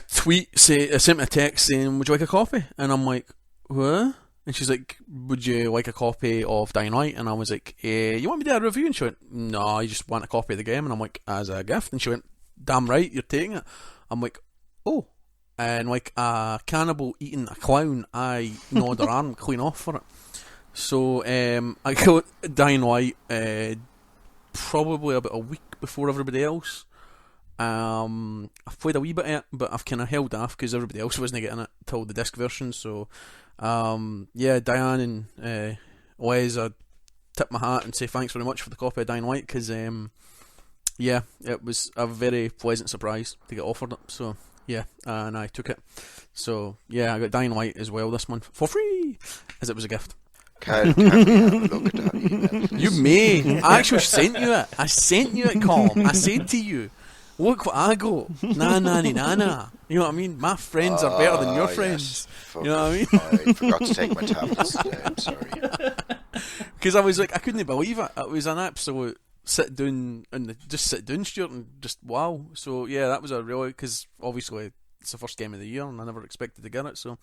text saying, would you like a copy? And I'm like, what? And she's like, would you like a copy of Dying Light? And I was like, you want me to do a review? And she went, no, I just want a copy of the game. And I'm like, as a gift? And she went, damn right, you're taking it. I'm like, oh. And like a cannibal eating a clown, I gnawed her arm clean off for it. So I got Dying Light probably about a week before everybody else. I've played a wee bit of it, but I've kind of held off because everybody else wasn't getting it till the disc version. So yeah, Diane and Les, I tip my hat and say thanks very much for the copy of Dying Light, because yeah, it was a very pleasant surprise to get offered it. So yeah, and I took it. So yeah, I got Dying Light as well this month for free, as it was a gift. Can we have a look at that email? You may. I actually sent you it. I sent you it, Colm. I said to you, look what I got. Na na ni na na. You know what I mean? My friends are better than your friends. Yes. You know what I mean? I forgot to take my tablets today. I'm sorry. Because I was like, I couldn't believe it. It was an absolute sit down, Stuart, and just wow. So yeah, that was a really, because obviously it's the first game of the year and I never expected to get it. So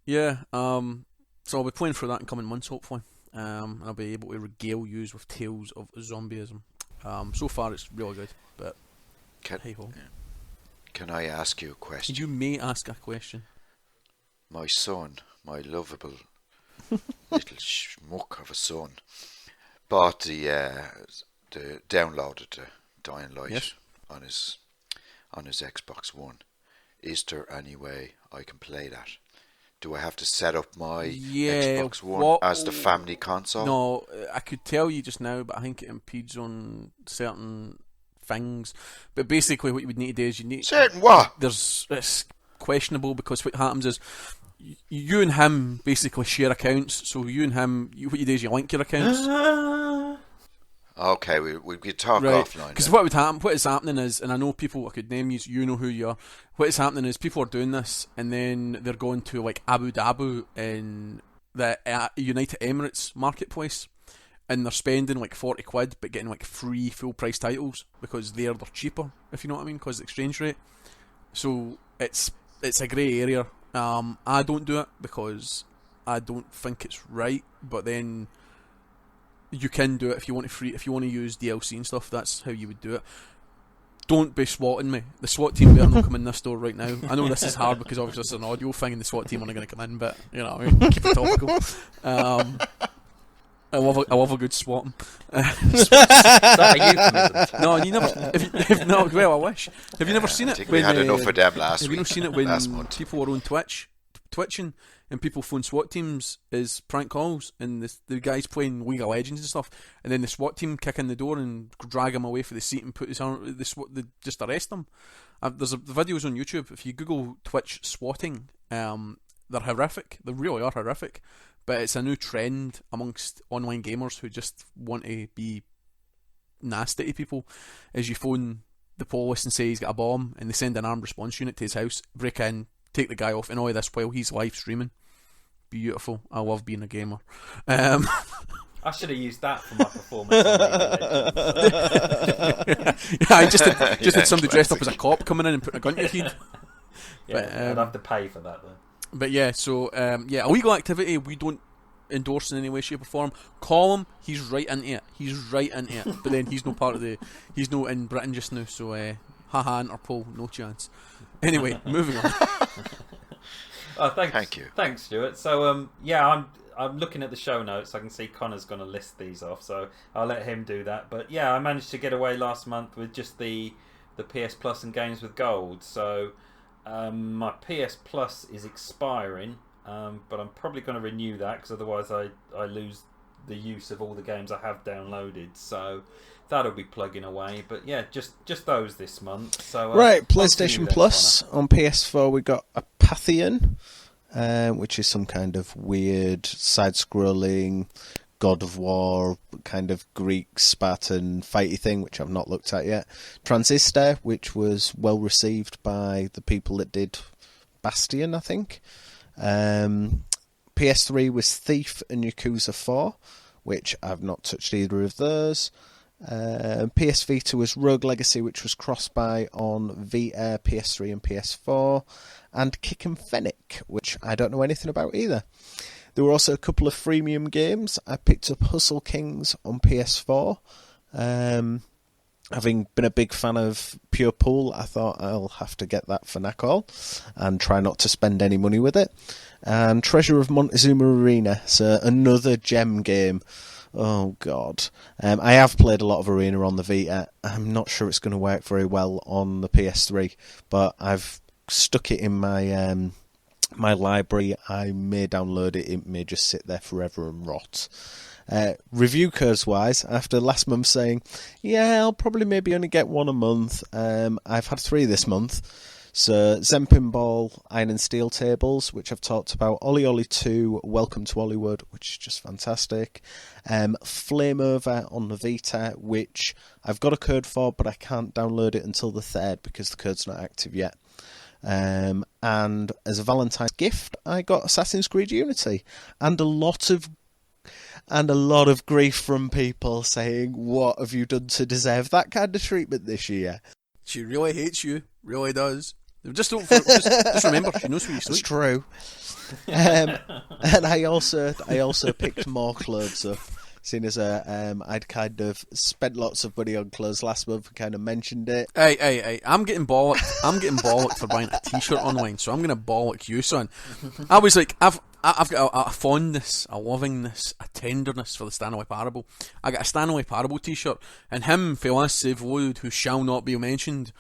yeah, so I'll be playing through that in coming months hopefully, and I'll be able to regale you with tales of zombieism. So far it's really good, but hey ho. Can I ask you a question? You may ask a question. My son, my lovable little schmuck of a son, bought the downloaded the Dying Light, yes, on his Xbox One. Is there any way I can play that? Do I have to set up my Xbox One as the family console? No, I could tell you just now, but I think it impedes on certain things. But basically, what you would need to do is certain what? It's questionable, because what happens is you and him basically share accounts. So you and him, what you do is you link your accounts. Okay, we could talk right. offline. Because what is happening is, and I know people, I could name you know who you are. What is happening is people are doing this, and then they're going to like Abu Dhabi in the United Emirates marketplace, and they're spending like 40 quid but getting like free full price titles because they're cheaper, if you know what I mean, because of the exchange rate. So it's a grey area. I don't do it because I don't think it's right, but then you can do it if you want to use DLC and stuff. That's how you would do it. Don't be swatting me. The SWAT team better not come in this store right now. I know this is hard because obviously it's an audio thing and the SWAT team aren't going to come in, but you know, keep it topical. I love a good swatting. Is that a euphemism? No, you never. No, well, I wish. Have you never seen it? I think we had enough of them last week. Have you not seen it when people were on twitching, and people phone SWAT teams as prank calls, and the guys playing League of Legends and stuff, and then the SWAT team kick in the door and drag him away for the seat and put his arm. They just arrest him. There's videos on YouTube. If you Google Twitch swatting, they're horrific. They really are horrific. But it's a new trend amongst online gamers who just want to be nasty to people. As you phone the police and say he's got a bomb, and they send an armed response unit to his house, break in, take the guy off, and all this while he's live streaming. Beautiful. I love being a gamer. I I should have used that for my performance. On I just had somebody dressed up as a cop coming in and putting a gun to your head. Yeah, I'd have to pay for that though. But yeah, so illegal activity we don't endorse in any way, shape or form. Colm, he's right into it. But then he's no part of he's no in Britain just now, so haha, Interpol, no chance. Anyway, moving on. Thank you. Thanks, Stuart. So I'm looking at the show notes. I can see Connor's going to list these off, so I'll let him do that. But yeah, I managed to get away last month with just the PS Plus and games with gold. So my PS Plus is expiring, but I'm probably going to renew that because otherwise I lose the use of all the games I have downloaded. So that'll be plugging away. But yeah, just those this month. So right, PlayStation Plus on PS4 we got Apathian, which is some kind of weird side-scrolling God of War kind of Greek Spartan fighty thing, which I've not looked at yet. Transistor, which was well received by the people that did Bastion, I think. PS3 was Thief and Yakuza 4, which I've not touched either of those. PS Vita was Rogue Legacy, which was cross-buy on Vita, PS3 and PS4, and Kick and Fennec, which I don't know anything about either. There were also a couple of freemium games. I picked up Hustle Kings on PS4. Having been a big fan of Pure Pool, I thought I'll have to get that for Nakol and try not to spend any money with it. And Treasure of Montezuma Arena, so another gem game. Oh, God. I have played a lot of Arena on the Vita. I'm not sure it's going to work very well on the PS3, but I've stuck it in my my library. I may download it. It may just sit there forever and rot. Review codes wise, after last month saying, yeah, I'll probably maybe only get one a month, I've had 3 this month. So Zen Pinball, Iron and Steel Tables, which I've talked about, Ollie Ollie 2, Welcome to Hollywood, which is just fantastic. Flame Over on the Vita, which I've got a code for, but I can't download it until the 3rd because the code's not active yet. And as a Valentine's gift, I got Assassin's Creed Unity, and a lot of grief from people saying, "What have you done to deserve that kind of treatment this year?" She really hates you, really does. Just just remember, she knows where you sleep. It's true. And I also picked more clothes up. Seeing as I'd kind of spent lots of money on clothes last month and kind of mentioned it. Hey, I'm getting bollocked for buying a t-shirt online, so I'm going to bollock you, son. I was like, I've got a fondness, a lovingness, a tenderness for the Stanley Parable. I got a Stanley Parable t-shirt, and him, Philosophy Void, who shall not be mentioned,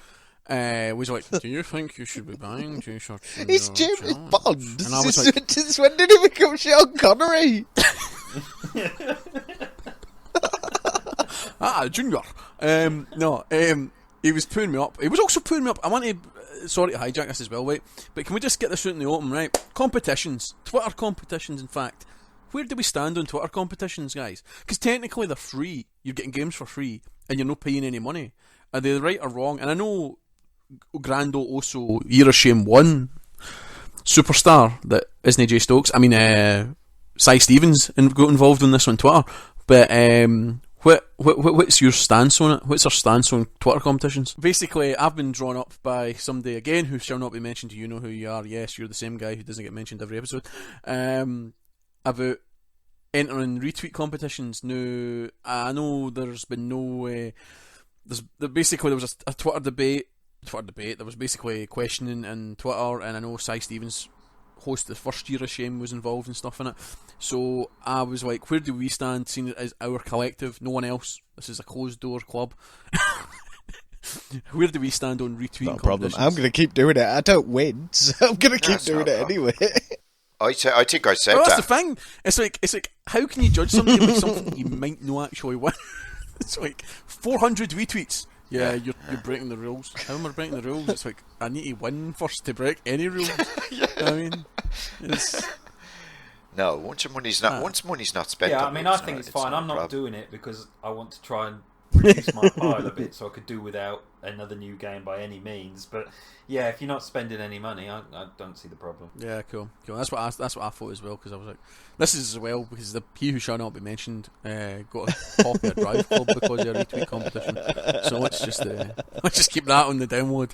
was like, do you think you should be buying t-shirts? It's James Bond. And I was like, since when did he become Sean Connery? Junior. He was putting me up. He was also putting me up. I want to, sorry to hijack this as well, wait, but can we just get this out in the open, right? Competitions, Twitter competitions. In fact, where do we stand on Twitter competitions, guys? Because technically they're free. You're getting games for free, and you're not paying any money. Are they right or wrong? And I know Grando also Irashame one superstar that isn't Jay Stokes. I mean, Cy Stevens got involved in this on Twitter. But what's your stance on it? What's our stance on Twitter competitions? Basically, I've been drawn up by somebody again who shall not be mentioned. You know who you are. Yes, you're the same guy who doesn't get mentioned every episode. About entering retweet competitions. Now, I know there's been no. There was a Twitter debate. There was basically questioning in Twitter, and I know Cy Stevens, host of the first year of Shame, was involved and stuff in it. So I was like, where do we stand, seeing it as our collective, no one else? This is a closed door club. Where do we stand on retweeting? Not a problem. I'm going to keep doing it. I don't win, so I'm going to keep doing it anyway. I think I said that's that. the thing. It's like, how can you judge somebody with something you might not actually win? It's like 400 retweets. Yeah, you're breaking the rules. How am I breaking the rules? It's like, I need to win first to break any rules. Yeah. I mean, it's... No, once money's not spent. Yeah, I on mean, moves, I think it's fine. I'm not doing it because I want to try and reduce my pile a bit so I could do without another new game by any means. But yeah, if you're not spending any money, I don't see the problem. Yeah, cool. That's what I thought as well, because I was like, this is as well because the he who shall not be mentioned got a copy of Drive Club because of a retweet competition. So let's just keep that on the download.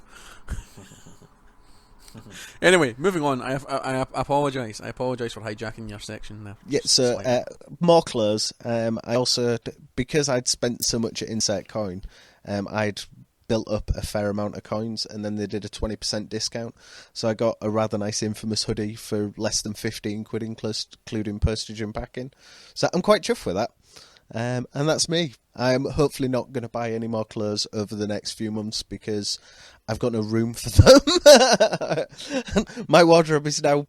Anyway, moving on. I apologise. I apologise for hijacking your section there. Yeah, so more clothes. I also, because I'd spent so much at Insert Coin, I'd built up a fair amount of coins, and then they did a 20% discount. So I got a rather nice Infamous hoodie for less than 15 quid, including postage and packing. So I'm quite chuffed with that. And that's me. I'm hopefully not going to buy any more clothes over the next few months because I've got no room for them. My wardrobe is now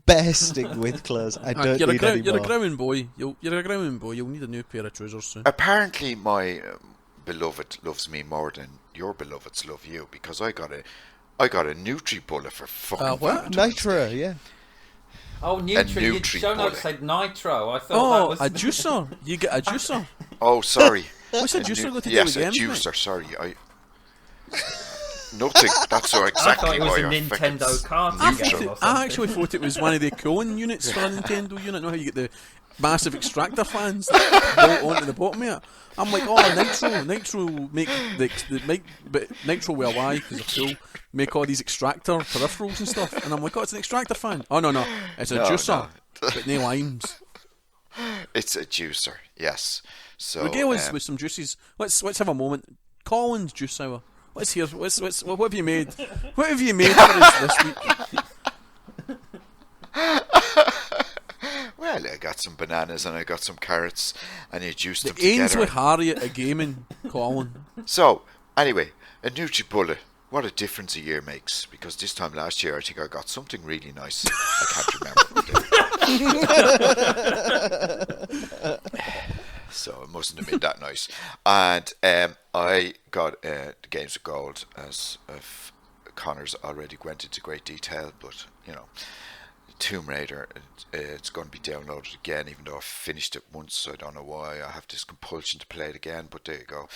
bursting with clothes. I don't need any more. You're a growing boy. You're a growing boy. You'll need a new pair of trousers soon. Apparently, my beloved loves me more than your beloveds love you, because I got a Nutri Bullet for fucking what? Nitro, yeah. Oh, Nutri! Nutri Show notes Bullet. said Nitro. I thought that was a juicer. You get a juicer. Oh, sorry. What's a juicer got to do Yes, with a games, juicer. Sorry, nothing. That's so I exactly thought it was why a you're Nintendo card neutral. game or I something. actually thought it was one of the Colm units for a Nintendo unit. Know how you get the massive extractor fans that bolt onto the bottom of it? I'm like, Nitro make but Nitro with a Y because they're cool. Make all these extractor peripherals and stuff, and I'm like, it's an extractor fan. Oh no, it's a juicer, but no limes. It's a juicer, yes. So regale us with some juices. Let's have a moment. Colin's juice hour. Let's hear. What have you made? What have you made for us this week? Well, I got some bananas and I got some carrots, and you juiced them The Ainsley together. Harriet of gaming, Colin. So, anyway, a Nutri Bullet. What a difference a year makes. Because this time last year, I think I got something really nice. I can't remember. So it mustn't have been that nice. And I got the Games of Gold, as Connor's already went into great detail. But, you know, Tomb Raider, it's going to be downloaded again, even though I finished it once. I don't know why. I have this compulsion to play it again, but there you go.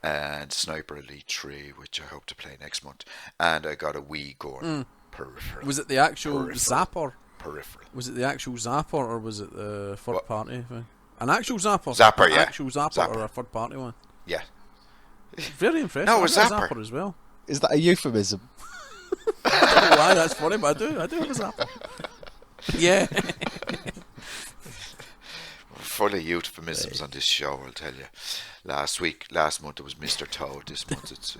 And Sniper Elite 3, which I hope to play next month. And I got a Wii gun peripheral. Was it the actual Zapper? Peripheral. Was it the actual Zapper, or was it the third party thing? An actual Zapper? Zapper, An yeah. actual Zapper, or a third party one? Yeah. Very impressive. No, it I was got a Zapper. Zapper as well. Is that a euphemism? I don't know why that's funny, but I do have a Zapper. Yeah. We're full of euphemisms on this show, I'll tell you. Last month it was Mr. Toad. This month it's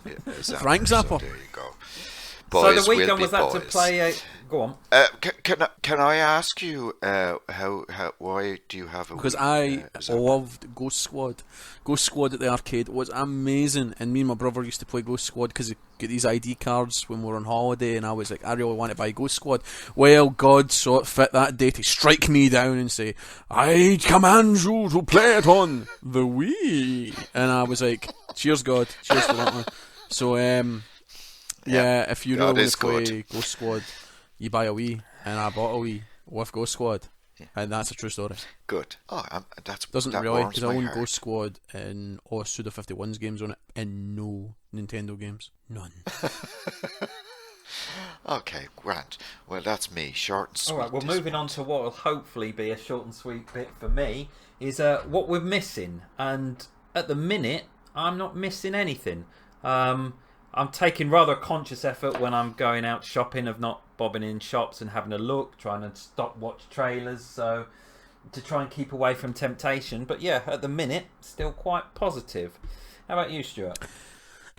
Zapper. Frank Zapper. So there you go. Boys so the weekend will be was that boys. to play? Go on. Can I ask you how why do you have a Because Wii, I Zapper? loved Ghost Squad. Ghost Squad at the arcade was amazing, and me and my brother used to play Ghost Squad because we get these ID cards when we were on holiday, and I was like, I really want to buy Ghost Squad. Well, God saw it fit that day to strike me down and say, I command you to play it on the Wii. And I was like, cheers God, cheers for that one. So yeah, if you God really want is to play good. Ghost Squad, you buy a Wii, and I bought a Wii with Ghost Squad, and that's a true story. Good. Oh, Doesn't that really, warms because I my own heart. Ghost Squad and all Suda 51's games on it, and no Nintendo games, none. Okay, grand. Well, that's me, short and sweet. All right. Well, this moving on month. to what will hopefully be a short and sweet bit for me is what we're missing. And at the minute, I'm not missing anything. I'm taking rather a conscious effort when I'm going out shopping of not bobbing in shops and having a look, trying to stop watch trailers, so to try and keep away from temptation. But yeah, at the minute, still quite positive. How about you, Stuart?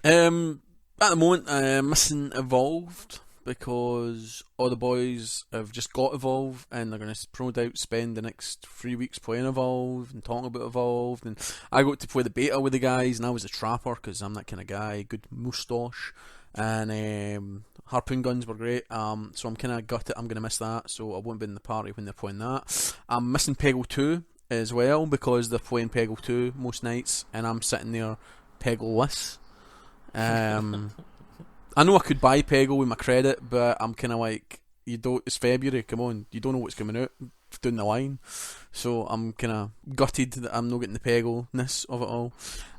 At the moment, I'm missing Evolved because all the boys have just got Evolve, and they're going to no doubt spend the next 3 weeks playing Evolve and talking about Evolved. And I got to play the beta with the guys, and I was a trapper because I'm that kind of guy, good moustache, and harpoon guns were great. So I'm kind of gutted. I'm going to miss that, so I won't be in the party when they're playing that. I'm missing Peggle 2 as well because they're playing Peggle 2 most nights, and I'm sitting there Peggle-less. I know I could buy Peggle with my credit, but I'm kind of like, it's February, come on, you don't know what's coming out down the line. So I'm kind of gutted that I'm not getting the Peggle-ness of it all.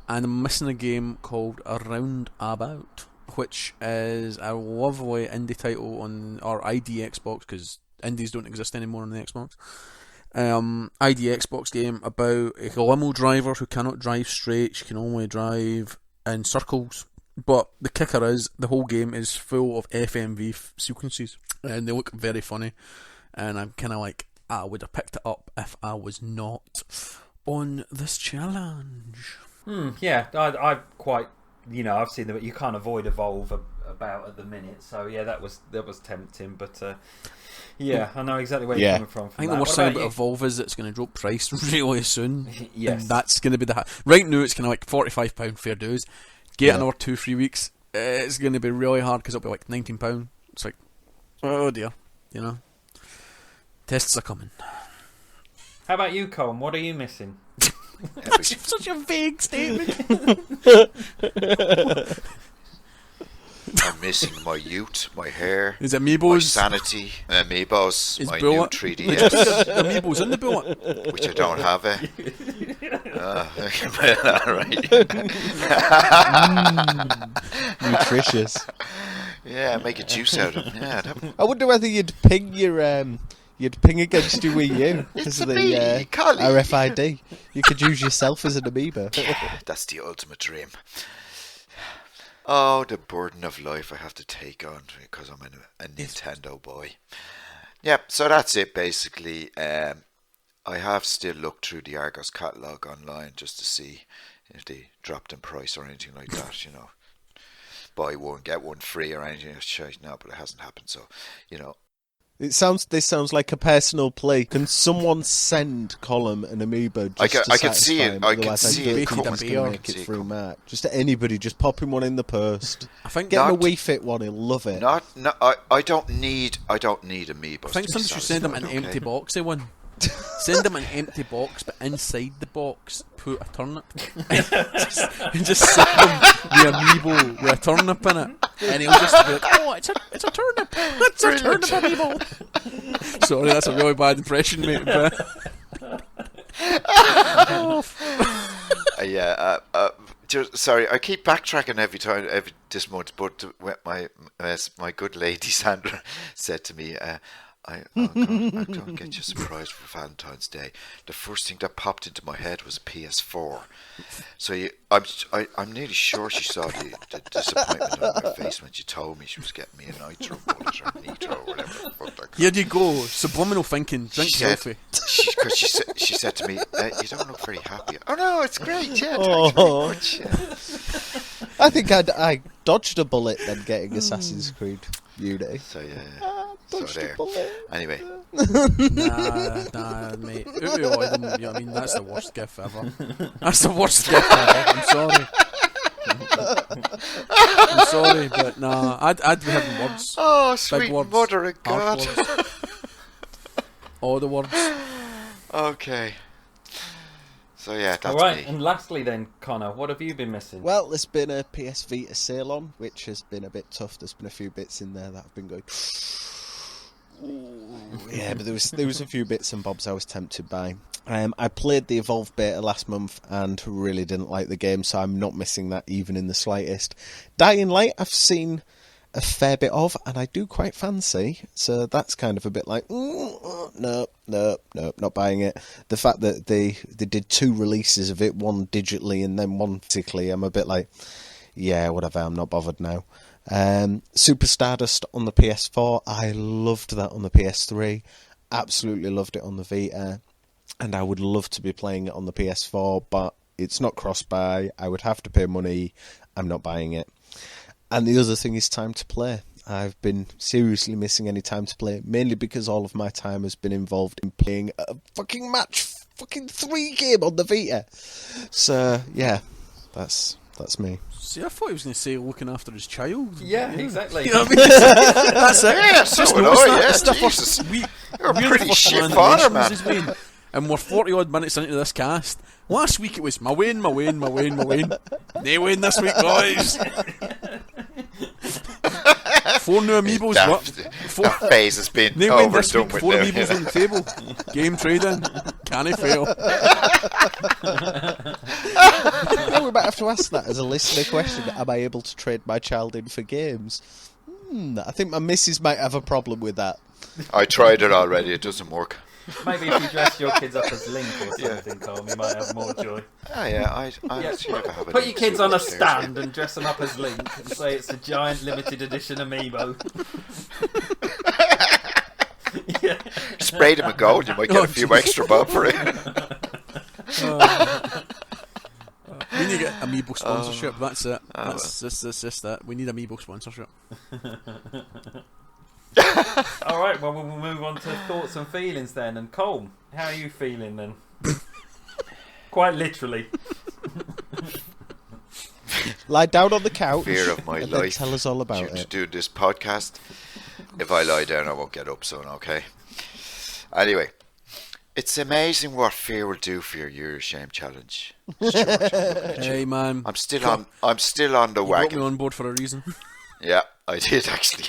and I'm missing a game called Around About, which is a lovely indie title on our ID Xbox, because indies don't exist anymore on the Xbox. ID Xbox game about a limo driver who cannot drive straight. She can only drive in circles. But the kicker is, the whole game is full of FMV sequences, and they look very funny. And I'm kind of like, I would have picked it up if I was not on this challenge. Yeah, I quite, I've seen that you can't avoid Evolve about at the minute. So yeah, that was tempting, but yeah, I know exactly where you're coming from. I think the worst thing about Evolve is it's going to drop price really soon. Yes, and that's going to be right now. It's kind of like £45 fair dues. Get another 2-3 weeks. It's going to be really hard because it'll be like £19. It's like, oh dear, tests are coming. How about you, Colm? What are you missing? Such a vague statement. I'm missing my youth, my hair, Is Amiibos? my sanity, Amiibos, Is my Bullet? new 3DS, Amiibo's in the bullet. which I don't have. Nutritious. Yeah, make a juice out of them. Yeah, I wonder whether you'd ping you'd ping against your Wii U because of the RFID. You could use yourself as an Amiibo. That's the ultimate dream. Oh, the burden of life I have to take on because I'm a Nintendo boy. Yeah, so that's it basically. I have still looked through the Argos catalogue online just to see if they dropped in price or anything like that, Buy one, get one free or anything. No, but it hasn't happened, so, This sounds like a personal play. Can someone send Colm an Amiibo? I can see it. I can see it. He's going to make it through Mark. Just to anybody, just pop him one in the post. I think get him a Wii Fit one. He'll love it. I don't need Amiibos. I think somebody should send him an empty boxy one. Send him an empty box, but inside the box put a turnip. and just sit him the Amiibo with a turnip in it, and he'll just be like, "Oh, it's a turnip! It's a turnip Amiibo." Sorry, that's a really bad impression, mate. But sorry, I keep backtracking every this month, but my good lady Sandra said to me, I'm going to get you a surprise for Valentine's Day. The first thing that popped into my head was a PS4. So I'm nearly sure she saw the disappointment on my face when she told me she was getting me a Nitro Bullet or Nitro or whatever the fuck that. Here you go, subliminal thinking. Drink healthy. Because she said to me, "You don't look very happy." Oh no, it's great. Yeah, thanks very much. Yeah. I think I dodged a bullet then getting Assassin's Creed Unity. So yeah. So there. Anyway. Nah, mate. That's the worst gift ever. That's the worst gift ever. I'm sorry. I'm sorry, but nah, I'd be having words. Oh, sweet big words, mother of God. words. All the words. Okay. So yeah, that's Alright, me. and lastly then, Connor, what have you been missing? Well, there's been a PS Vita sale on, which has been a bit tough. There's been a few bits in there that have been going... yeah, but there was a few bits and bobs I was tempted by. I played the Evolve beta last month and really didn't like the game, so I'm not missing that even in the slightest. Dying Light I've seen a fair bit of, and I do quite fancy, so that's kind of a bit like, no, not buying it. The fact that they did 2 releases of it, one digitally and then one physically, I'm a bit like, yeah, whatever, I'm not bothered now. Super Stardust on the PS4, I loved that on the PS3, absolutely loved it on the Vita, and I would love to be playing it on the PS4, but it's not cross-buy, I would have to pay money, I'm not buying it. And the other thing is time to play. I've been seriously missing any time to play, mainly because all of my time has been involved in playing a fucking match 3 game on the Vita. So, yeah, that's me. See, I thought he was going to say looking after his child. Yeah, exactly. You know what I mean? That's it. Yeah, so Just would noticed I, that. yeah, It's the Jesus. first week. You're a pretty shit father, man. And we're 40 odd minutes into this cast. Last week it was my Wayne. They win this week, boys. 4 new Amiibos. That phase has been They win this overdone week. with 4 now, Amiibos on the table. Game trading. Can he fail? Yeah, we might have to ask that as a listener question. Am I able to trade my child in for games? I think my missus might have a problem with that. I tried it already. It doesn't work. Maybe if you dress your kids up as Link or something, Colm, you might have more joy. Oh, yeah, I Yeah, actually never have put your kids on a stand and dress them up as Link and say it's a giant limited edition Amiibo. Yeah. Spray them with gold, you might get a few extra bob for it. We need to get Amiibo sponsorship. That's it. That's just that. We need Amiibo sponsorship. Alright, well we'll move on to thoughts and feelings then. And Colm, how are you feeling then? Quite literally. Lie down on the couch. Fear of my and then life. tell us all about to it. do this podcast. If I lie down, I won't get up soon, okay? Anyway, it's amazing what fear will do for your Year of Shame challenge. Stuart, I'm looking at you. Hey man, I'm still on the you brought wagon. me on board for a reason. Yeah, I did actually.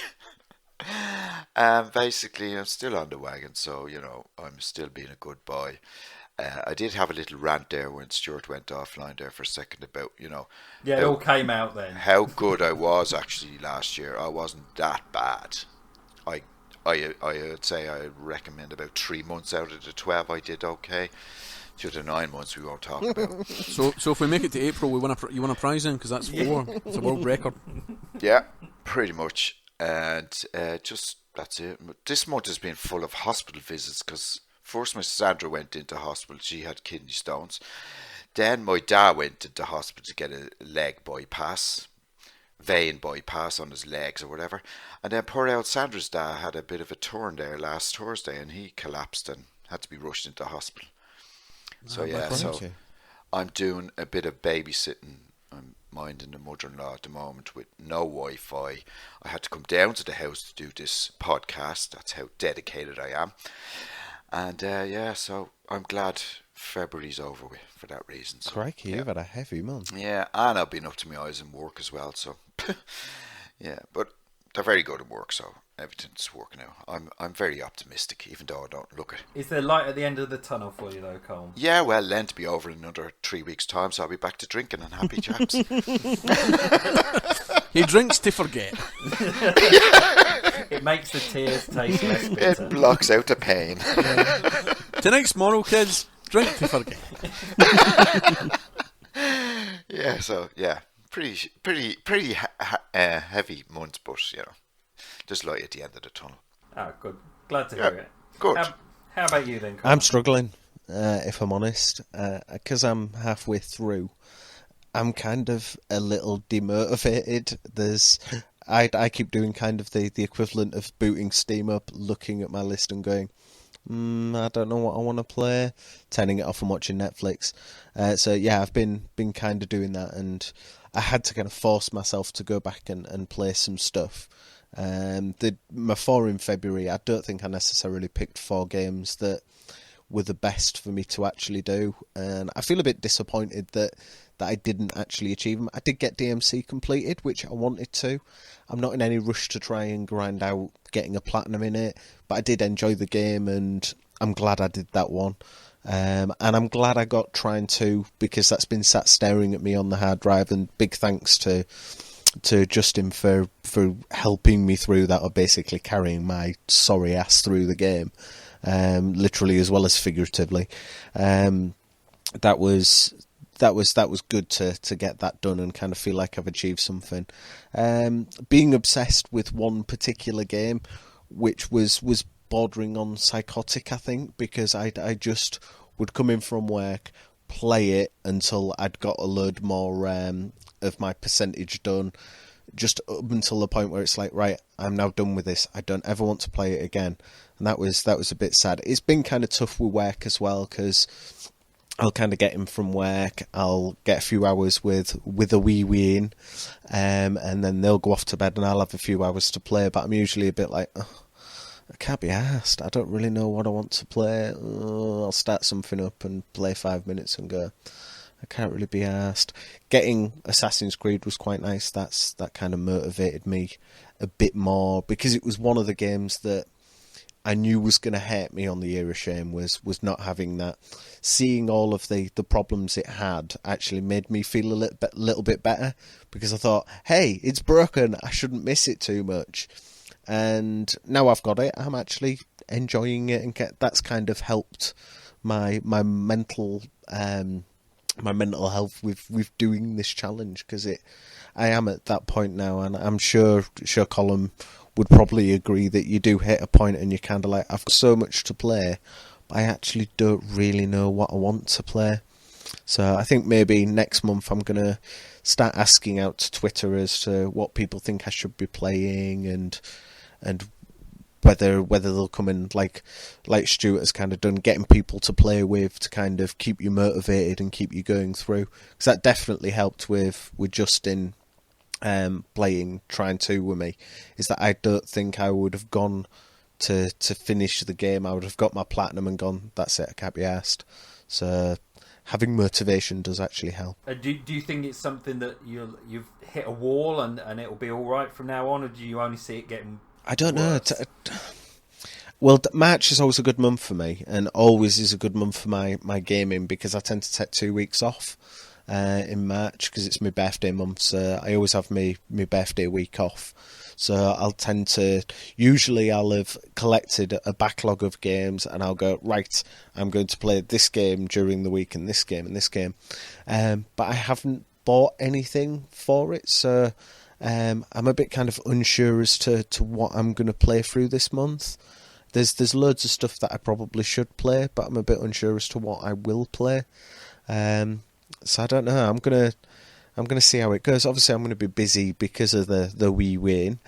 Basically, I'm still on the wagon, so I'm still being a good boy. I did have a little rant there when Stuart went offline there for a second about Yeah, it all came out then. how good I was actually last year. I wasn't that bad. I would say I recommend about 3 months out of the 12 I did okay. To the 9 months we won't talk about. So if we make it to April, you win a prize then, because that's 4. It's a world record. Yeah, pretty much. And just that's it. This month has been full of hospital visits because first my Sandra went into hospital. She had kidney stones. Then my dad went into hospital to get a leg bypass, vein bypass on his legs or whatever. And then poor old Sandra's dad had a bit of a turn there last Thursday and he collapsed and had to be rushed into hospital. So I'm doing a bit of babysitting. I'm minding the mother-in-law at the moment with no Wi-Fi. I had to come down to the house to do this podcast. That's how dedicated I am. And so I'm glad February's over with for that reason. So, Crikey, you've had a heavy month. Yeah, and I've been up to my eyes in work as well. So yeah, but they're very good at work, so everything's working out. I'm very optimistic, even though I don't look it. Is there light at the end of the tunnel for you though, Colm? Yeah, well, Lent will be over in another 3 weeks' time, so I'll be back to drinking and happy chaps. He drinks to forget. It makes the tears taste less bitter. It blocks out the pain. Tonight's moral, kids. Drink to forget. Yeah, so yeah, pretty heavy months, but there's light at the end of the tunnel. Oh, good. Glad to hear it. Good. How about you then, Colm? I'm struggling, if I'm honest, because I'm halfway through. I'm kind of a little demotivated. I keep doing kind of the equivalent of booting Steam up, looking at my list and going, I don't know what I want to play, turning it off and watching Netflix. So yeah, I've been kind of doing that, and I had to kind of force myself to go back and play some stuff. My 4 in February, I don't think I necessarily picked 4 games that were the best for me to actually do, and I feel a bit disappointed that I didn't actually achieve them. I did get DMC completed, which I wanted to. I'm not in any rush to try and grind out getting a platinum in it, but I did enjoy the game, and I'm glad I did that one. And I'm glad I got Trine 2, because that's been sat staring at me on the hard drive, and big thanks to Justin for helping me through that, or basically carrying my sorry ass through the game, literally as well as figuratively. That was good to get that done and kind of feel like I've achieved something. Being obsessed with one particular game, which was bordering on psychotic, I think, because I just would come in from work, play it until I'd got a load more of my percentage done, just up until the point where it's like, right, I'm now done with this. I don't ever want to play it again. And that was a bit sad. It's been kind of tough with work as well, because I'll kind of get in from work, I'll get a few hours with a wee in, and then they'll go off to bed and I'll have a few hours to play, but I'm usually a bit like, I can't be asked. I don't really know what I want to play. I'll start something up and play 5 minutes and go, I can't really be asked. Getting Assassin's Creed was quite nice. That kind of motivated me a bit more, because it was one of the games that I knew was going to hurt me on the Year of Shame was not having that. Seeing all of the problems it had actually made me feel a little bit better, because I thought, hey, it's broken, I shouldn't miss it too much. And now I've got it, I'm actually enjoying it, and that's kind of helped my mental health with doing this challenge, because I am at that point now, and I'm sure Colm would probably agree that you do hit a point and you're kind of like, I've got so much to play, but I actually don't really know what I want to play. So I think maybe next month I'm going to start asking out to Twitter as to what people think I should be playing, and whether they'll come in like Stuart has kind of done, getting people to play with to kind of keep you motivated and keep you going through. Because that definitely helped with Justin playing Trine 2 with me, is that I don't think I would have gone to finish the game. I would have got my platinum and gone, that's it, I can't be asked. So having motivation does actually help. Do you think it's something that you've hit a wall and it'll be all right from now on, or do you only see it getting I don't worse? know. Well, March is always a good month for me, and always is a good month for my gaming, because I tend to take 2 weeks off in March, because it's my birthday month, so I always have my birthday week off. So I'll have collected a backlog of games, and I'll go, right, I'm going to play this game during the week, and this game, and this game. But I haven't bought anything for it, so I'm a bit kind of unsure as to what I'm going to play through this month. There's loads of stuff that I probably should play, but I'm a bit unsure as to what I will play. So I don't know. I'm gonna see how it goes. Obviously, I'm going to be busy because of the wee win,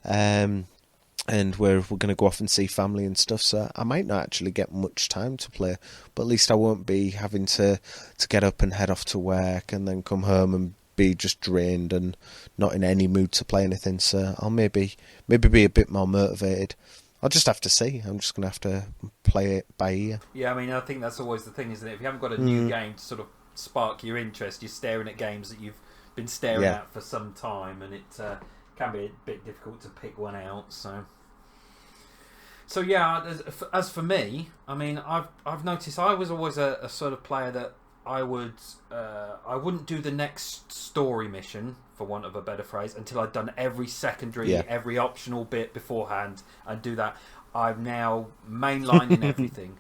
and we're going to go off and see family and stuff. So I might not actually get much time to play, but at least I won't be having to get up and head off to work and then come home and be just drained and not in any mood to play anything. So I'll maybe be a bit more motivated. I'll just have to see. I'm just going to have to play it by ear. Yeah, I mean, I think that's always the thing, isn't it? If you haven't got a new game to sort of spark your interest, you're staring at games that you've been staring at for some time, and it can be a bit difficult to pick one out. So yeah, as for me, I mean, I've noticed I was always a sort of player that I wouldn't do the next story mission, for want of a better phrase, until I'd done every secondary, every optional bit beforehand, and do that. I'm now mainlining everything.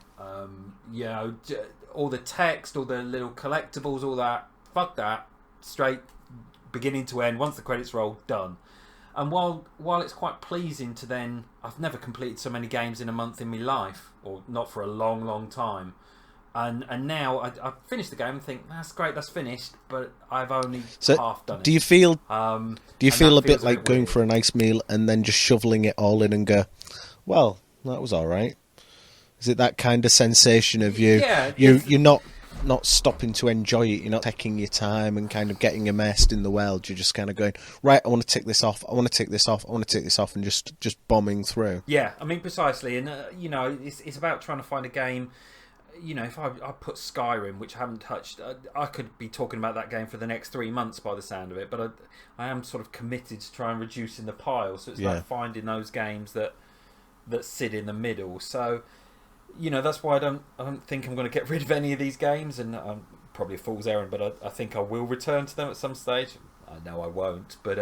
All the text, all the little collectibles, all that. Fuck that. Straight, beginning to end. Once the credits roll, done. And while it's quite pleasing to then, I've never completed so many games in a month in my life, or not for a long, long time. And now I finish the game and think, that's great, that's finished, but I've only half done it. Do you feel a bit like going weird. for a nice meal and then just shoveling it all in and go, well, that was all right? Is it that kind of sensation of you're not stopping to enjoy it, you're not taking your time and kind of getting immersed in the world, you're just kind of going, right, I want to tick this off, I want to tick this off, I want to tick this off, and just bombing through? Yeah, I mean, precisely. And, it's about trying to find a game. If I put Skyrim, which I haven't touched, I could be talking about that game for the next 3 months by the sound of it, but I am sort of committed to try and reducing the pile, so it's like finding those games that sit in the middle. So, that's why I don't think I'm going to get rid of any of these games, and I'm probably a fool's errand, but I think I will return to them at some stage. I know I won't, but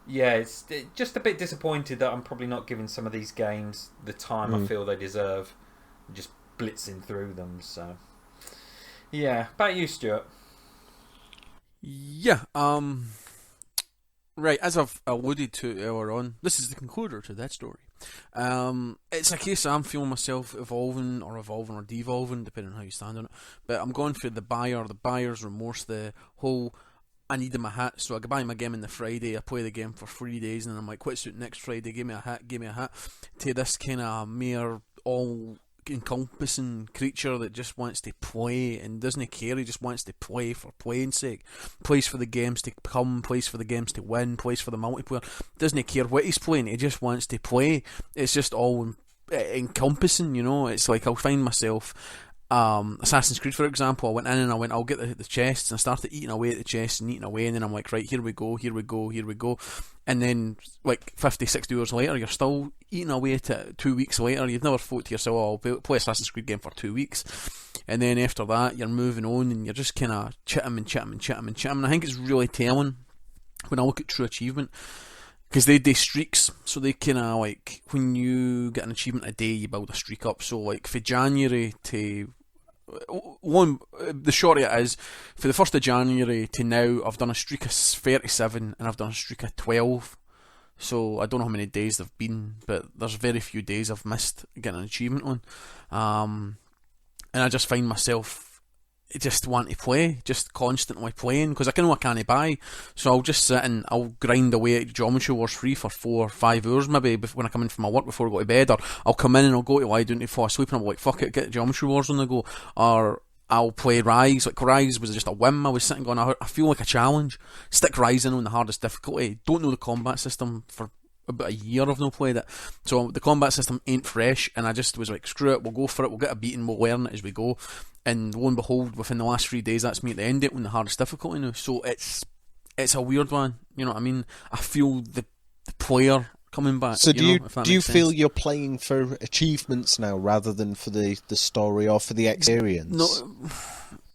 it's just a bit disappointed that I'm probably not giving some of these games the time I feel they deserve. Just blitzing through them. So yeah, about you, Stuart. Yeah, right, as I've alluded to earlier on, this is the concluder to that story. It's a case I'm feeling myself evolving or devolving, depending on how you stand on it, but I'm going for the buyer's remorse, the whole I need my hat, so I buy my game on the Friday, I play the game for 3 days, and then I'm like, quit suit next Friday, give me a hat, to this kind of mere all encompassing creature that just wants to play and doesn't care. He just wants to play for playing sake, plays for the games to come, plays for the games to win, plays for the multiplayer, doesn't care what he's playing, he just wants to play. It's just all encompassing, It's like I'll find myself Assassin's Creed, for example, I went in and I went, I'll get the chests, and I started eating away at the chests and eating away, and then I'm like, right, here we go, and then like 50, 60 hours later, you're still eating away at it. 2 weeks later, you've never thought to yourself, oh, I'll play Assassin's Creed game for 2 weeks, and then after that, you're moving on, and you're just kind of chitting. And I think it's really telling when I look at true achievement, because they do streaks, so they kind of like, when you get an achievement a day, you build a streak up. So like for January to the short of it is, for the 1st of January to now, I've done a streak of 37 and I've done a streak of 12. So I don't know how many days they've been, but there's very few days I've missed getting an achievement on. And I just find myself just want to play, just constantly playing, because I know I can't buy, so I'll just sit and I'll grind away at Geometry Wars 3 for 4 or 5 hours maybe when I come in from my work before I go to bed, or I'll come in and I'll go to lie down to fall asleep and I'm like, fuck it, get Geometry Wars on the go, or I'll play Rise. Like Rise was just a whim. I was sitting going, I feel like a challenge, stick Rise in on the hardest difficulty, don't know the combat system for about a year I've not played it, so the combat system ain't fresh, and I just was like, screw it, we'll go for it, we'll get a beating, we'll learn it as we go. And lo and behold, within the last 3 days, that's me at the end it on the hardest difficulty now. So it's a weird one, you know what I mean? I feel the player coming back. So do you feel sense. you're playing for achievements now rather than for the story or for the experience?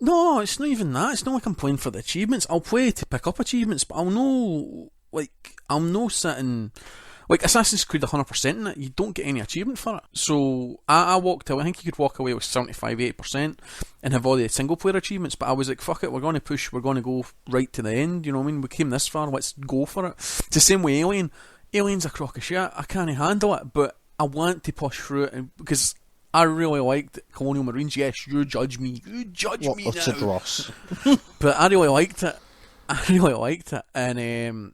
No, it's not even that. It's not like I'm playing for the achievements. I'll play to pick up achievements, but I'm no sitting. Like Assassin's Creed 100% in it, you don't get any achievement for it. So I walked away, I think you could walk away with 75-80% and have all the single player achievements, but I was like, fuck it, we're going to push, we're going to go right to the end, you know what I mean? We came this far, let's go for it. It's the same way Alien. Alien's a crock of shit, I can't handle it, but I want to push through it, because I really liked Colonial Marines. Yes, you judge me what me utter now. dross. But I really liked it, and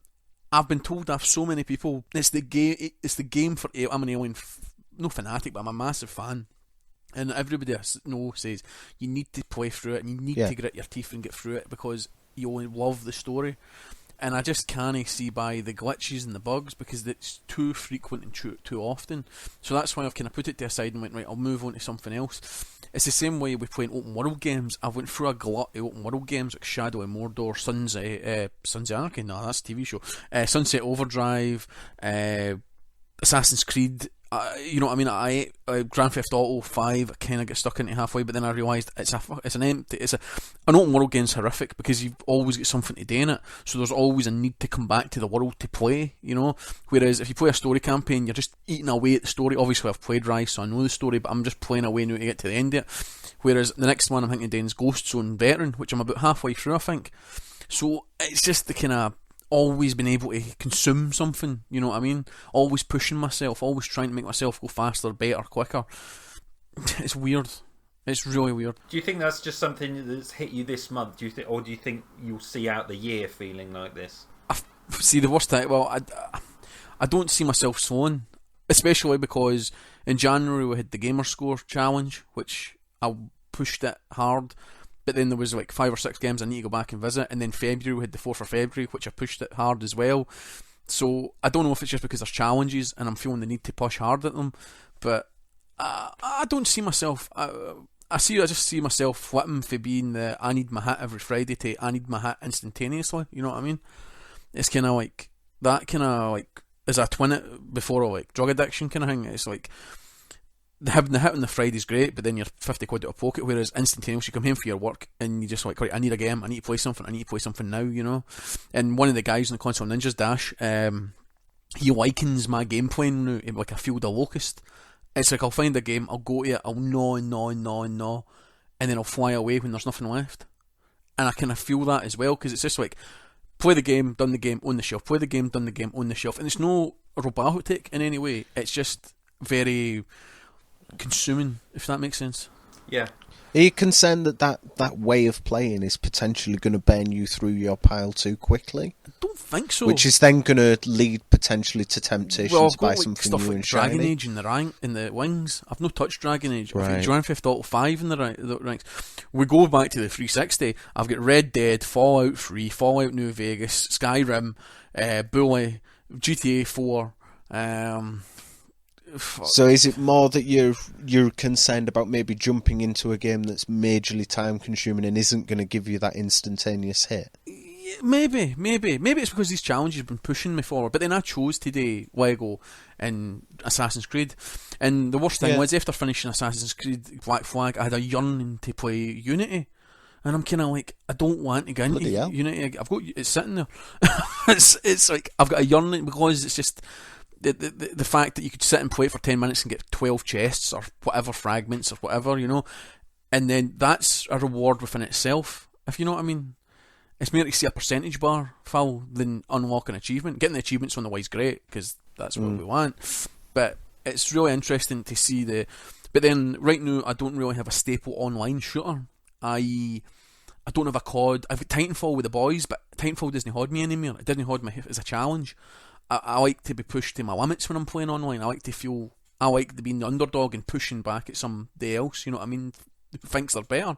I've been told by so many people, it's the game for. I'm an Alien, no fanatic, but I'm a massive fan, and everybody I know says you need to play through it and you need to grit your teeth and get through it, because you only love the story. And I just can't see by the glitches and the bugs, because it's too frequent and too often. So that's why I've kind of put it to the side and went, right, I'll move on to something else. It's the same way with playing open world games. I went through a glut of open world games like Shadow of Mordor, Sons of Anarchy, no, that's a TV show, Sunset Overdrive, Assassin's Creed. You know what I mean? I Grand Theft Auto 5, I kind of get stuck into halfway, but then I realised an open world game's horrific, because you've always got something to do in it, so there's always a need to come back to the world to play, you know? Whereas if you play a story campaign, you're just eating away at the story. Obviously I've played Rise, so I know the story, but I'm just playing away now to get to the end of it. Whereas the next one I'm thinking of doing is Ghost Zone Veteran, which I'm about halfway through, I think. So it's just the kind of always been able to consume something, you know what I mean? Always pushing myself, always trying to make myself go faster, better, quicker. It's weird. It's really weird. Do you think that's just something that's hit you this month? Do you think you'll see out the year feeling like this? See, the worst time, well, I don't see myself slowing, especially because in January we had the Gamer Score Challenge, which I pushed it hard. But then there was like 5 or 6 games I need to go back and visit, and then February we had the 4th of February, which I pushed it hard as well. So I don't know if it's just because there's challenges and I'm feeling the need to push hard at them, but I don't see myself. I just see myself flipping for being the I need my hit every Friday to I need my hit instantaneously. You know what I mean? It's kind of like that, kind of like as a twin it before, like drug addiction kind of thing. It's like the hit on the Friday's great, but then you're 50 quid out of pocket, whereas instantaneous, you come home for your work and you just like, right, I need a game, I need to play something now, you know. And one of the guys in the Console Ninjas Dash, he likens my game playing now to like a Field of Locust. It's like I'll find a game, I'll go to it, I'll gnaw, and then I'll fly away when there's nothing left. And I kind of feel that as well, because it's just like, play the game, done the game, on the shelf, play the game, done the game, on the shelf. And it's no robotic in any way, it's just very consuming, if that makes sense. Yeah. Are you concerned that way of playing is potentially going to burn you through your pile too quickly? I don't think so. Which is then going to lead potentially to temptation to buy something stuff new like and Dragon shiny? Age in the wings. I've not touched Dragon Age. I've Right. got Grand Theft Auto 5 in the ranks. We go back to the 360. I've got Red Dead, Fallout 3, Fallout New Vegas, Skyrim, Bully, GTA 4, So is it more that you're concerned about maybe jumping into a game that's majorly time consuming and isn't going to give you that instantaneous hit? Maybe it's because these challenges have been pushing me forward. But then I chose today Lego and Assassin's Creed, and the worst thing was after finishing Assassin's Creed Black Flag, I had a yearning to play Unity, and I'm kind of like, I don't want to get into Unity. I've got it's sitting there. it's like I've got a yearning because it's just the fact that you could sit and play it for 10 minutes and get 12 chests or whatever fragments or whatever, and then that's a reward within itself, if you know what I mean. It's more to see a percentage bar, Phil, than unlock an achievement. Getting the achievements on the way is great, because that's what we want. But it's really interesting to see But then, right now, I don't really have a staple online shooter. I don't have a COD. I've got Titanfall with the boys, but Titanfall doesn't hold me anymore. It doesn't hold me as a challenge. I like to be pushed to my limits when I'm playing online. I like to being the underdog and pushing back at somebody else, you know what I mean, who thinks they're better.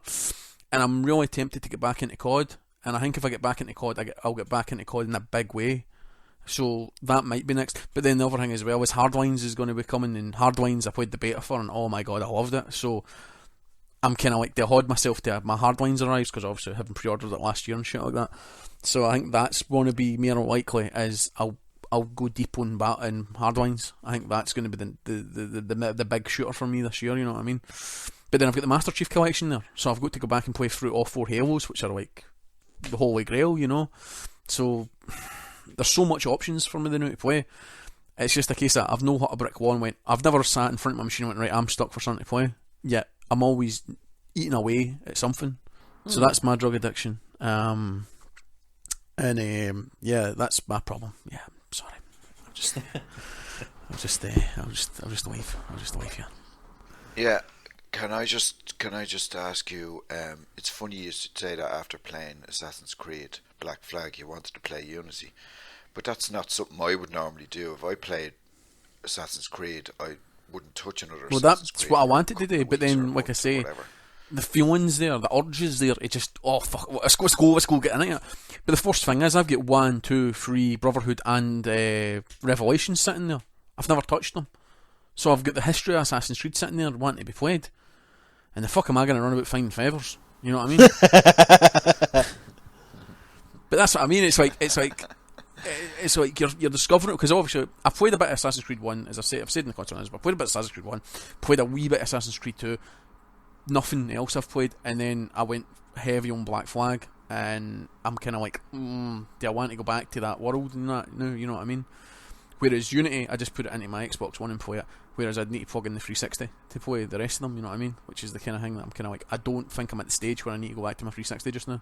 And I'm really tempted to get back into COD. And I think if I get back into COD, I'll get back into COD in a big way. So that might be next. But then the other thing as well is Hardlines is going to be coming. And Hardlines I played the beta for, and oh my god, I loved it. So I'm kind of like to hold myself to my Hardlines arrives, because obviously I haven't pre-ordered it last year and shit like that. So I think that's going to be more likely, as I'll go deep on Hardlines. I think that's going to be the big shooter for me this year, you know what I mean? But then I've got the Master Chief Collection there, so I've got to go back and play through all 4 Halos, which are like the holy grail, So there's so much options for me to know to play. It's just a case that I've no hit a brick wall and went, I've never sat in front of my machine and went, right, I'm stuck for something to play. Yet I'm always eating away at something. So that's my drug addiction. Yeah, that's my problem. Yeah, sorry. I'll just leave. I'll just leave here. Yeah. Can I just ask you? It's funny you say that after playing Assassin's Creed Black Flag, you wanted to play Unity, but that's not something I would normally do. If I played Assassin's Creed, I wouldn't touch another. Well, Assassin's that's Creed what I wanted to do, but then, like I say, whatever. The feelings there, the urges there, it just, oh fuck, let's go, get in it. But the first thing is, I've got 1, 2, 3 Brotherhood and Revelations sitting there. I've never touched them, so I've got the history of Assassin's Creed sitting there wanting to be played. And the fuck am I going to run about finding feathers? You know what I mean? But that's what I mean. It's like you're discovering it, because obviously I played a bit of Assassin's Creed 1, as I've said in the content, but I played a bit of Assassin's Creed 1, played a wee bit of Assassin's Creed 2, nothing else I've played, and then I went heavy on Black Flag, and I'm kind of like, do I want to go back to that world and that? No, you know what I mean? Whereas Unity, I just put it into my Xbox One and play it. Whereas I'd need to plug in the 360 to play the rest of them, you know what I mean? Which is the kind of thing that I'm kind of like, I don't think I'm at the stage where I need to go back to my 360 just now.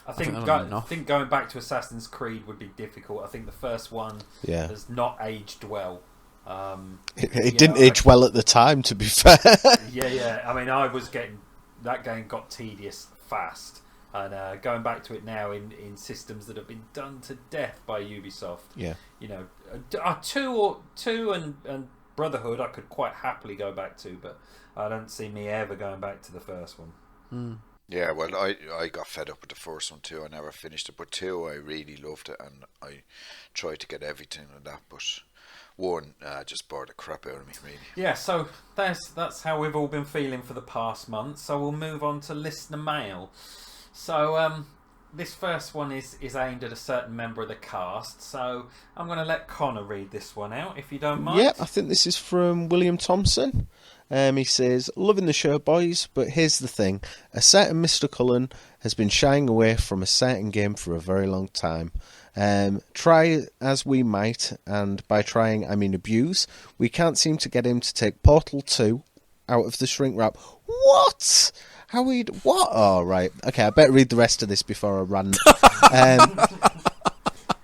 I think going back to Assassin's Creed would be difficult. I think the first one has not aged well. It didn't age well at the time, to be fair. Yeah. I mean, that game got tedious fast. And going back to it now in systems that have been done to death by Ubisoft. Yeah. Two and Brotherhood I could quite happily go back to, but I don't see me ever going back to the first one. Yeah, well, I got fed up with the first one too. I never finished it, but 2 I really loved it, and I tried to get everything on that, but 1 just bored the crap out of me, really. Yeah, so that's how we've all been feeling for the past month. So we'll move on to listener mail. So this first one is aimed at a certain member of the cast, so I'm going to let Connor read this one out, if you don't mind. Yeah, I think this is from William Thompson. He says, loving the show, boys, but here's the thing. A certain Mr. Cullen has been shying away from a certain game for a very long time. Try as we might, and by trying I mean abuse, we can't seem to get him to take Portal 2 out of the shrink wrap. What? What? Oh, right. Okay, I better read the rest of this before I rant.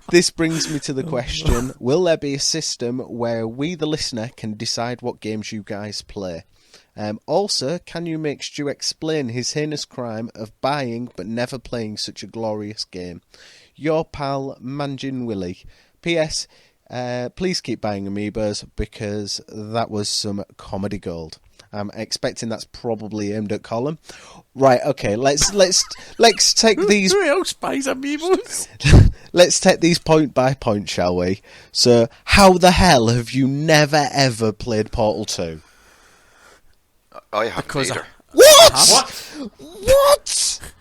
This brings me to the question, will there be a system where we, the listener, can decide what games you guys play? Also, can you make Stu explain his heinous crime of buying but never playing such a glorious game? Your pal, Manjin Willie. P.S. Please keep buying Amiibos, because that was some comedy gold. I'm expecting that's probably aimed at Colm. Right, okay, let's take these. Who else buys Amiibos? Let's take these point by point, shall we? So, how the hell have you never ever played Portal 2? I haven't Because either. What? What?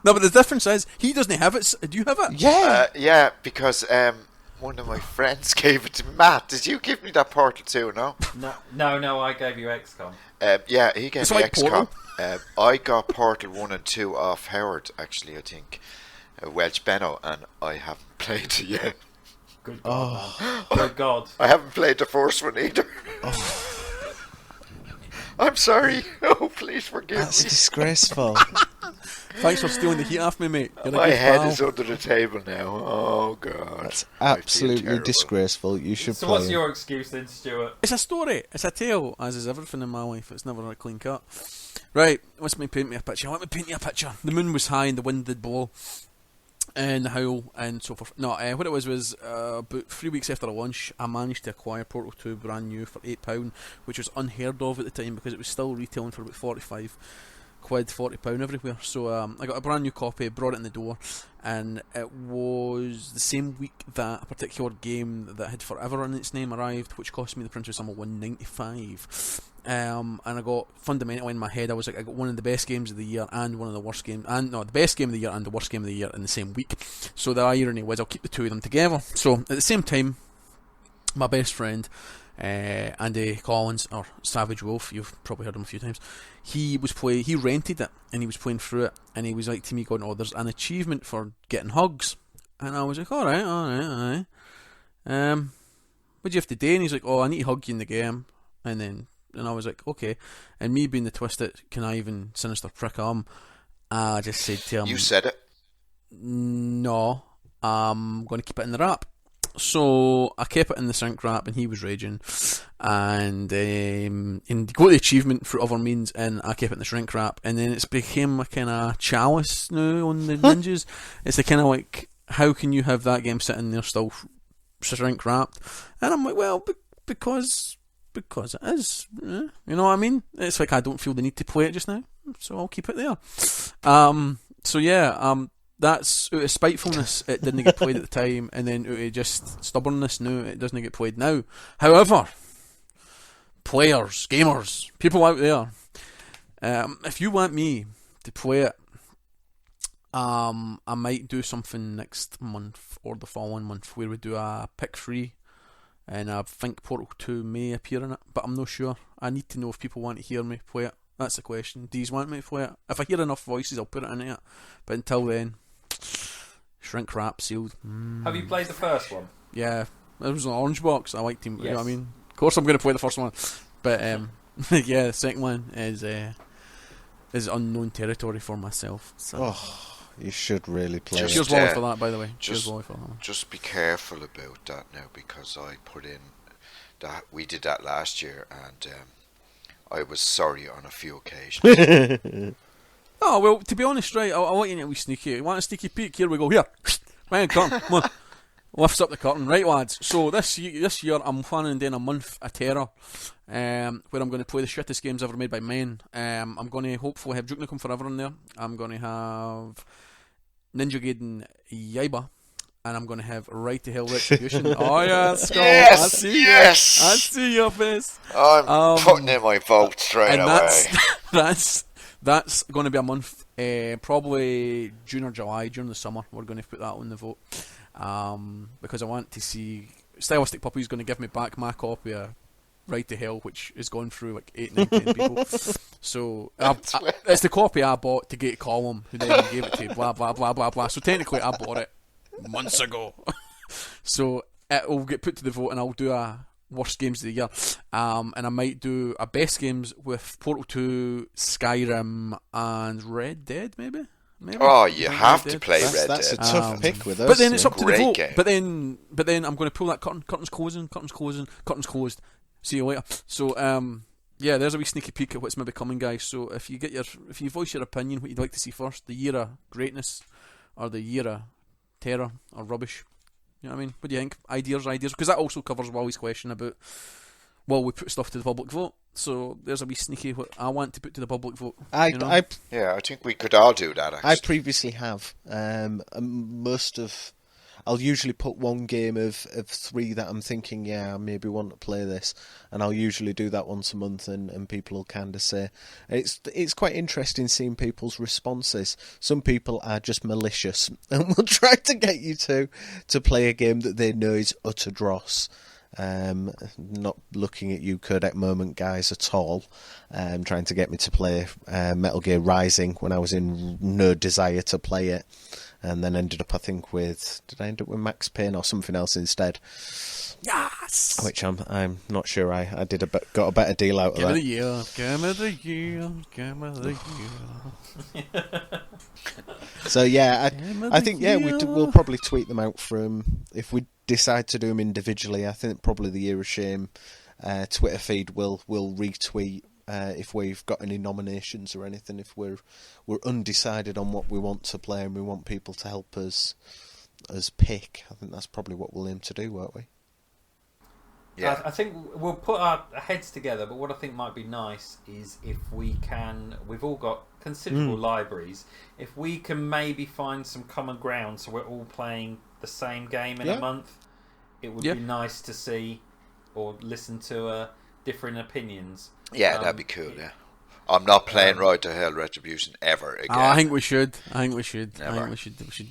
No, but the difference is he doesn't have it. Do you have it? Yeah. Yeah, because one of my friends gave it to me. Matt, did you give me that Portal 2, no? No, I gave you XCOM. Yeah, he gave It's me like XCOM. I got Portal 1 and 2 off Howard, actually, I think. Welch Benno, and I haven't played it yet. Good God, man. Good God. I haven't played the first one either. I'm sorry. Oh, please forgive That's me. disgraceful. Thanks for stealing the heat off me, mate. You're a My good head pal. is under the table now. Oh, God. That's I feel absolutely terrible. disgraceful. You should So play what's it. your excuse then, Stuart? It's a story. It's a tale, as is everything in my life. It's never a clean cut. Right, let me paint me a picture. The moon was high and the wind did blow. And the howl and so forth. No, what it was about 3 weeks after the launch, I managed to acquire Portal 2 brand new for £8, which was unheard of at the time because it was still retailing for about 45 quid, £40 everywhere. So I got a brand new copy, brought it in the door, and it was the same week that a particular game that had Forever in its name arrived, which cost me the printer sum of £1.95. And I got, fundamentally in my head, I was like, I got one of the best games of the year and one of the worst games, and no, the best game of the year and the worst game of the year in the same week. So the irony was I'll keep the two of them together. So at the same time, my best friend, Andy Collins, or Savage Wolf, you've probably heard him a few times, he rented it and he was playing through it, and he was like to me going, oh, there's an achievement for getting hugs. And I was like, alright. What do you have to do? And he's like, oh, I need to hug you in the game. And I was like, okay. And me being the twisted, conniving, sinister prick I just said to him, You said it. no, I'm going to keep it in the wrap. So I kept it in the shrink wrap, and he was raging, and got the achievement through other means, and I kept it in the shrink wrap, and then it's became a kind of chalice now on the ninjas. It's the kind of like, how can you have that game sitting there still shrink wrapped? And I'm like, well, because it is, you know what I mean? It's like I don't feel the need to play it just now, so I'll keep it there. So yeah, that's out of spitefulness. It didn't get played at the time, and then out of just stubbornness, no, it doesn't get played now. However, players, gamers, people out there, if you want me to play it, I might do something next month or the following month where we do a pick 3. And I think Portal 2 may appear in it, but I'm not sure. I need to know if people want to hear me play it. That's the question. Do you want me to play it? If I hear enough voices, I'll put it in it. But until then, shrink wrap, sealed. Have you played the first one? Yeah, it was an orange box. I liked him. You know what I Yes. mean? Of course, I'm going to play the first one, but yeah, the second one is unknown territory for myself. So. Oh, you should really play Just- it. Cheers, Wally, for that, by the way. just- Cheers, Wally, for that one. Just be careful about that now, because I put in that we did that last year, and I was sorry on a few occasions. Oh, well, to be honest, right, I'll let you know a wee sneaky. You want a sneaky peek? Here we go. Here. Man, come on. Lifts up the curtain. Right, lads. So this year I'm planning on doing a month of terror, where I'm going to play the shittest games ever made by men. I'm going to hopefully have Duke Nukem Forever in there. I'm going to have Ninja Gaiden Yaiba. And I'm going to have Right to Hell Retribution. Oh yeah, Skull. Yes, I see yes. you. I see your face. I'm putting in my vote straight And away. that's going to be a month, probably June or July, during the summer. We're going to put that on the vote, because I want to see Stylistic Puppy's going to give me back my copy of Right to Hell, which has gone through like 8, 9, 10 people. So it's the copy I bought to get Colm, who then gave it to blah blah blah blah blah. So technically I bought it months ago. So it'll get put to the vote, and I'll do a worst games of the year, and I might do a best games with Portal 2, Skyrim, and Red Dead, maybe. Oh, you Red have to Dead. play That's Red a Dead. tough pick with us. But then it's up to the Great vote. game. But then I'm going to pull that curtain. Curtain's closing. Curtain's closed. See you later. So yeah, there's a wee sneaky peek at what's maybe coming, guys. So if you voice your opinion, what you'd like to see first, the year of greatness or the year of terror or rubbish. You know what I mean? What do you think? Ideas? Because that also covers Wally's question about well, we put stuff to the public vote. So there's a wee sneaky what I want to put to the public vote. I think we could all do that, actually. I previously have. I'll usually put one game of 3 that I'm thinking, I maybe want to play this, and I'll usually do that once a month, and people will kind of say it's quite interesting seeing people's responses. Some people are just malicious and will try to get you to play a game that they know is utter dross. Not looking at you, Codec Moment guys, at all. Trying to get me to play Metal Gear Rising when I was in no desire to play it, and then ended up, I think, did I end up with Max Payne or something else instead? Yes. Which I'm not sure I got a better deal out of that. Game of the year. So yeah, I think we'll probably tweet them out from, if we decide to do them individually. I think probably the Year of Shame Twitter feed will retweet if we've got any nominations or anything. If we're undecided on what we want to play and we want people to help us pick, I think that's probably what we'll aim to do, won't we? Yeah, I think we'll put our heads together, but what I think might be nice is if we can, we've all got considerable libraries, if we can maybe find some common ground so we're all playing the same game in a month, it would be nice to see or listen to different opinions. Yeah, that'd be cool, I'm not playing Road to Hell Retribution ever again. I think we should. We should do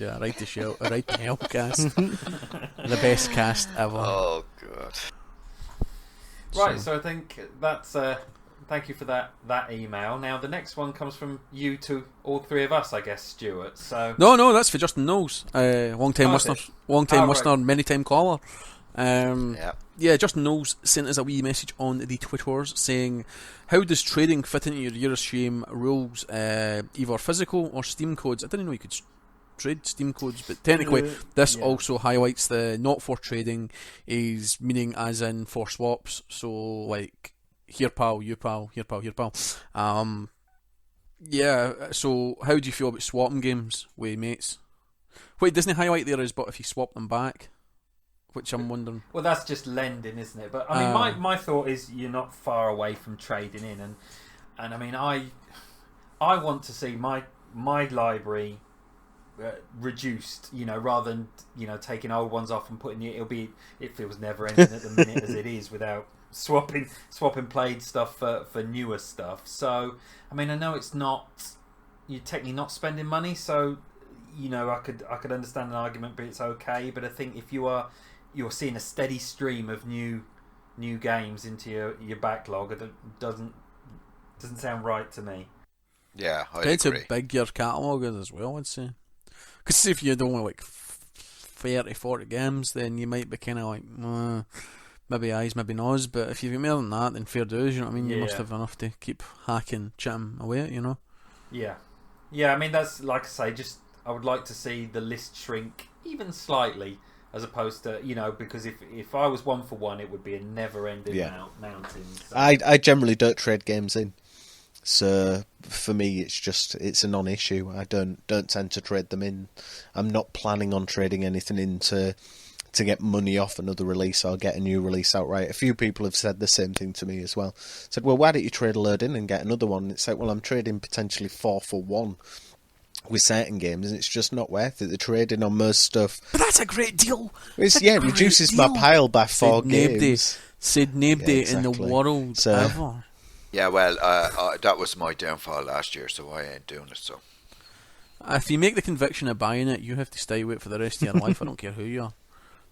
a Right to Hell cast. The best cast ever. Oh, God. Right, so I think that's thank you for that email. Now the next one comes from you to all 3 of us, I guess, Stuart. So no, that's for Justin Knowles, long time listener, many time caller. Justin Knowles sent us a wee message on the Twitters saying, how does trading fit into your Year of Shame rules, either physical or Steam codes? I didn't know you could trade Steam codes, but technically this also highlights the not for trading is meaning as in for swaps. So like, here pal, you pal, here pal, here pal. So how do you feel about swapping games with mates? What it doesn't highlight there is, but if you swap them back, which I'm wondering. Well, that's just lending, isn't it? But I mean, my thought is you're not far away from trading in, and I mean, I want to see my library reduced, rather than taking old ones off and putting it feels never ending at the minute as it is without swapping played stuff for newer stuff. So I mean, I know it's not, you're technically not spending money, so I could understand an argument, but it's okay. But I think if you're seeing a steady stream of new games into your backlog, it doesn't sound right to me. Yeah, I depends agree. How big your catalogue is as well, I'd say. Because if you don't want like 30-40 games, then you might be kind of like, maybe eyes, maybe no's. But if you've got more than that, then fair dues, you know what I mean? You must have enough to keep hacking, chipping away at, Yeah. I mean, that's, like I say, just I would like to see the list shrink even slightly, as opposed to, because if I was 1-for-1, it would be a never-ending mountain. So. I generally don't trade games in. So for me, it's a non-issue. I don't tend to trade them in. I'm not planning on trading anything in to get money off another release or get a new release outright. A few people have said the same thing to me as well. Said, well, why don't you trade a load in and get another one? It's like, well, I'm trading potentially 4-for-1 with certain games, and it's just not worth it. The trading on most stuff. But that's a great deal. It reduces my pile by 4 games. Said nobody in the world ever. Yeah, well, that was my downfall last year, so I ain't doing it. So, if you make the conviction of buying it, you have to stay with it for the rest of your life. I don't care who you are.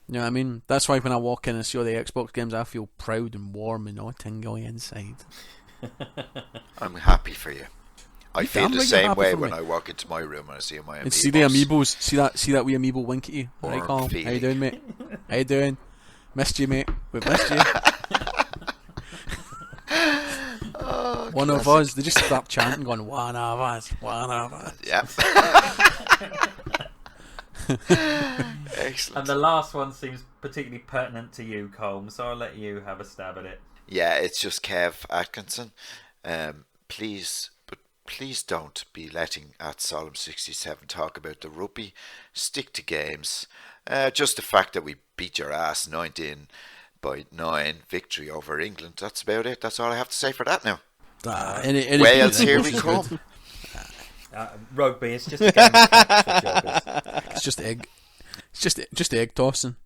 You know what I mean? That's why when I walk in and see all the Xbox games, I feel proud and warm and all tingly inside. I'm happy for you. I feel the same way when I walk into my room and I see my Amiibos. And see the Amiibos. See that wee Amiibo wink at you. Right, Colm? How you doing, mate? How you doing? Missed you, mate. We've missed you. One of us. They just start chanting, going, one of us, one of us. Yep. Excellent. And the last one seems particularly pertinent to you, Colm, so I'll let you have a stab at it. Yeah, it's just Kev Atkinson. Please don't be letting at Solemn67 talk about the rugby. Stick to games. Just the fact that we beat your ass 19 by 9 victory over England. That's about it. That's all I have to say for that now. Any Wales, here we come. Rugby is just a game of catch for joggers. It's just egg. It's just egg tossing.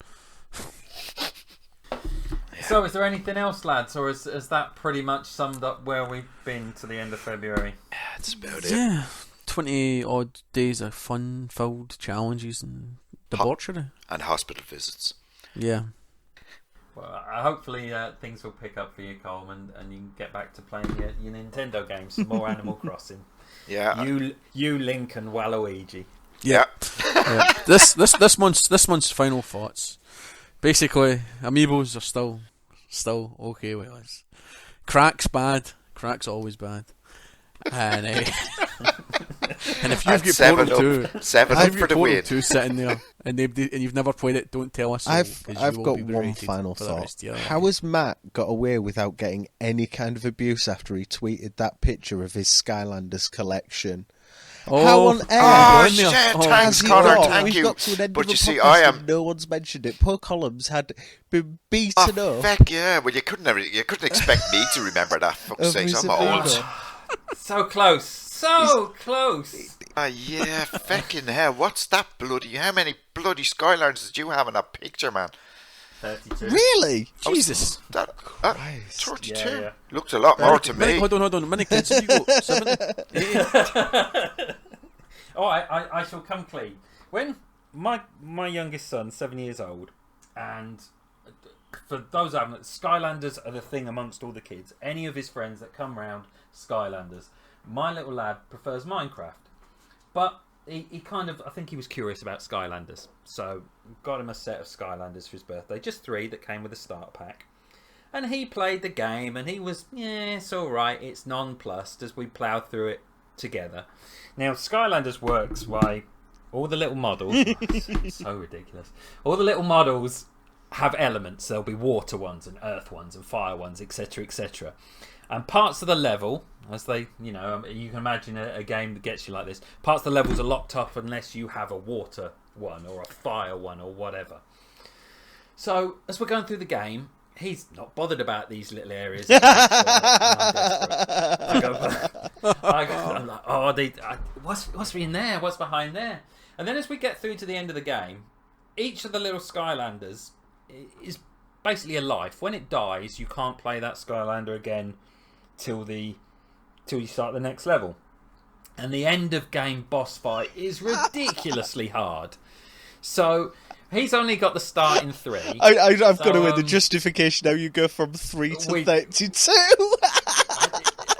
So, is there anything else, lads, or is that pretty much summed up where we've been to the end of February? That's about it. Yeah, 20 odd days of fun-filled challenges and debauchery. And hospital visits. Yeah. Well, hopefully things will pick up for you, Colm, and you can get back to playing your Nintendo games, some more Animal Crossing. Yeah. You Link and Waluigi. Yeah. Yeah. This month's final thoughts. Basically, Amiibos are still okay with us. Crack's bad. Crack's always bad. And and if you've got Portal 2, seven up for the win. 2 sitting there and you've never played it, don't tell us. I've got one final thought. How has Matt got away without getting any kind of abuse after he tweeted that picture of his Skylanders collection? How on earth? Oh shit! Thanks, Connor. Thank We've you. got to an end But of you a see, podcast I am. and no one's mentioned it. Poor Colum's had been beaten up. Feck yeah. Well, you couldn't expect me to remember that. Fuck's sake, I'm old. So close. So close. Yeah, fucking hell. What's that bloody? How many bloody Skylanders did you have in that picture, man? 32. Really? Jesus. 32. Yeah. Looked a lot more to me. Hold on. How many kids have you got? 7? 8? Oh, I shall come clean. When my youngest son's 7 years old, and for those who haven't, Skylanders are the thing amongst all the kids. Any of his friends that come round, Skylanders. My little lad prefers Minecraft, but he kind of, I think he was curious about Skylanders, so got him a set of Skylanders for his birthday, just 3 that came with a starter pack. And he played the game, and he was, yeah, it's alright, it's nonplussed as we ploughed through it together. Now, Skylanders works by all the little models, so ridiculous, all the little models have elements. There'll be water ones and earth ones and fire ones, etc, etc. And parts of the level, as they, you can imagine a game that gets you like this, parts of the levels are locked up unless you have a water one or a fire one or whatever. So, as we're going through the game, he's not bothered about these little areas. I'm like, what's in there? What's behind there? And then as we get through to the end of the game, each of the little Skylanders is basically a life. When it dies, you can't play that Skylander again till you start the next level. And the end of game boss fight is ridiculously hard. So he's only got the start in 3. I've got to win the justification how you go from 3 to 32.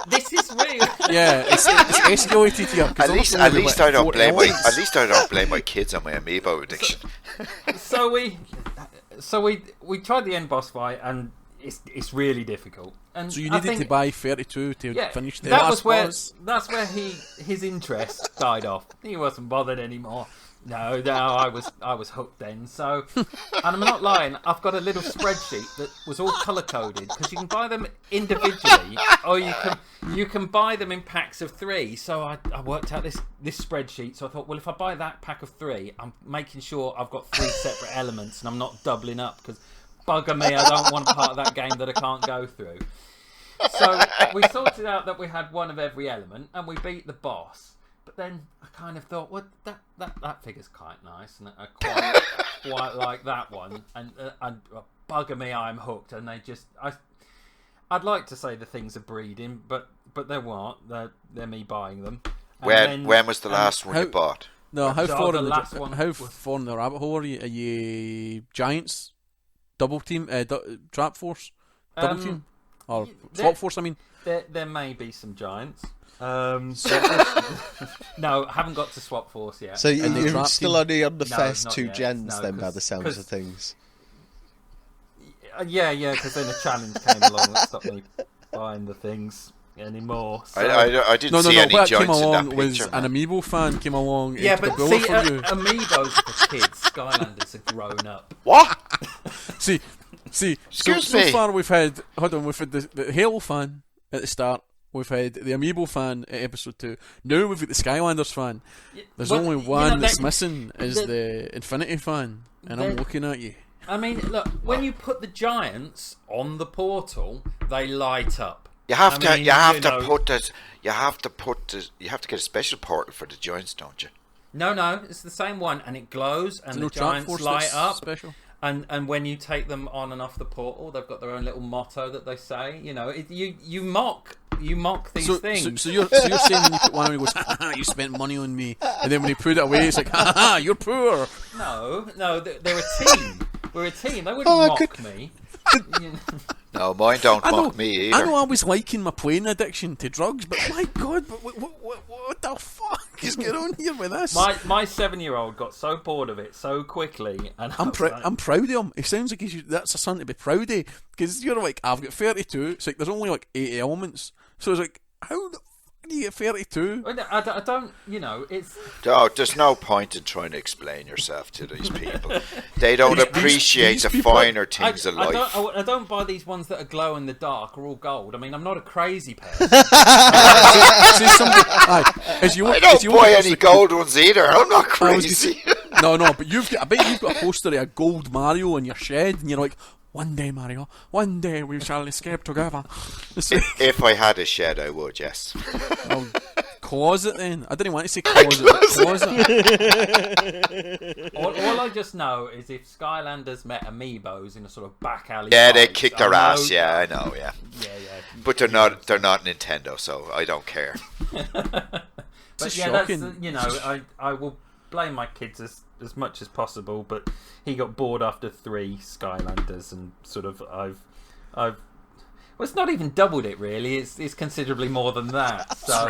This is real. Yeah, it's escalated here. At least I don't blame my kids on my Amiibo addiction. So we tried the end boss fight, and it's really difficult. And so you needed to buy 32 to finish the that last boss. That's where his interest died off. He wasn't bothered anymore. No, I was hooked then. So, and I'm not lying, I've got a little spreadsheet that was all colour coded, because you can buy them individually, or you can buy them in packs of 3. So I worked out this spreadsheet. So I thought, well, if I buy that pack of 3, I'm making sure I've got 3 separate elements, and I'm not doubling up, because bugger me, I don't want part of that game that I can't go through. So we sorted out that we had one of every element, and we beat the boss. But then I kind of thought, well, that figure's quite nice, and I quite like that one. And bugger me, I'm hooked. And I'd like to say the things are breeding, but they're not. They're me buying them. When was the last one you bought? No, how far in the far in the rabbit hole are you? Are you Giants, double team, Trap Force, double team, or Swap Force? I mean, there may be some Giants. No, I haven't got to Swap Force yet. So you're still only on the No, first not 2 yet. gens No, then, by the sounds 'cause- of things. Yeah, because then a challenge came along that stopped me buying the things anymore. So. I didn't see any what joints came in along that was picture. an Amiibo fan came along. Yeah, into but the see, door for you. Amiibos are for kids. Skylanders are grown up. What? See. Excuse So me. far we've had the Halo fan at the start. We've had the Amiibo fan at episode 2. Now we've got the Skylanders fan. There's only one that's missing is the Infinity fan, and I'm looking at you. I mean, look, when you put the giants on the portal, they light up. You have to get a special portal for the giants, don't you? No, it's the same one, and it glows, and the giants light up. Special. And when you take them on and off the portal, they've got their own little motto that they say. You know, you mock these things. So you're saying when you put one on, he goes, you spent money on me, and then when you put it away, it's like, you're poor. No, they're a team. We're a team. They wouldn't mock me. No, mine don't mock me either. I know I was liking my playing addiction to drugs, but my God, what the fuck is going on here with this? My 7-year-old got so bored of it so quickly, and I'm proud of him. It sounds like that's a son to be proud of, because you're like, I've got 32. It's like there's only like 80 elements, so it's like, how the fuck do you get 32? I don't, it's... Oh, there's no point in trying to explain yourself to these people. They don't appreciate the finer things of life. I don't buy these ones that are glow in the dark or all gold. I mean, I'm not a crazy person. I don't buy any gold ones either. I'm not crazy. No, but I bet you've got a poster of a gold Mario in your shed, and you're like, one day, Mario, one day we shall escape together. If I had a shed, I would, yes. Well, closet then. I didn't want to say closet, but closet. All I just know is if Skylanders met Amiibos in a sort of back alley. Yeah, they kick their ass. Yeah, I know. Yeah. Yeah. But they're not Nintendo, so I don't care. But yeah, that's I will blame my kids as much as possible, but he got bored after 3 Skylanders, and sort of I've well, it's not even doubled it really. It's considerably more than that. So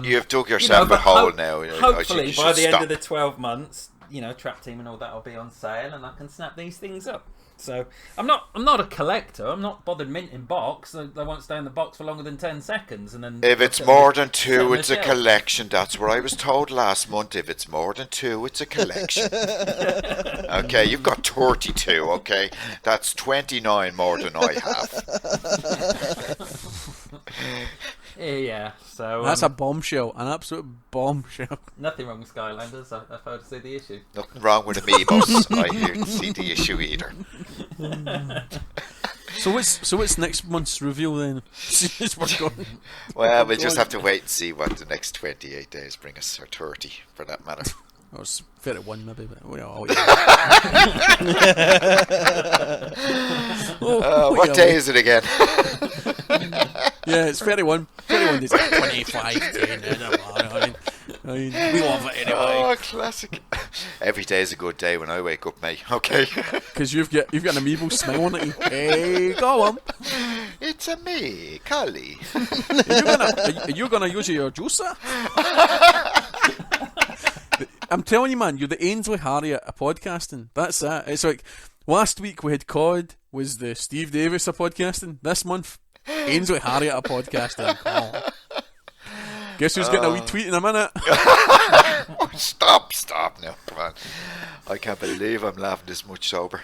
you've dug yourself a hole now. Hopefully by the end of the 12 months, Trap Team and all that will be on sale, and I can snap these things up. So I'm not a collector. I'm not bothered minting box. They won't stay in the box for longer than 10 seconds, and then if it's more than 2, it's a collection. That's what I was told last month. If it's more than 2, it's a collection. Okay, you've got 32. Okay, that's 29 more than I have. Yeah, so that's a bombshell, an absolute bombshell. Nothing wrong with Skylanders. I fail to see the issue. Nothing wrong with Amiibos. I hear to see the issue either. So what's next month's reveal then? Well, we'll just have to wait and see what the next 28 days bring us, or 30 for that matter. Or it's 31 maybe, but what day is it again? Yeah, it's 31. 31 days. 25 days. I mean, we love it anyway. Oh, classic. Every day is a good day when I wake up, mate. Okay. Because you've got an Amiibo smiling at you. Hey, go on. It's a me, Cully. Are you gonna use your juicer? I'm telling you, man, you're the Ainsley Harriott of podcasting. That's it. It's like last week we had COD, was the Steve Davis of podcasting. This month, Ainsley Harriott of podcasting. Oh. Guess who's getting a wee tweet in a minute? Stop now, come on. I can't believe I'm laughing this much sober.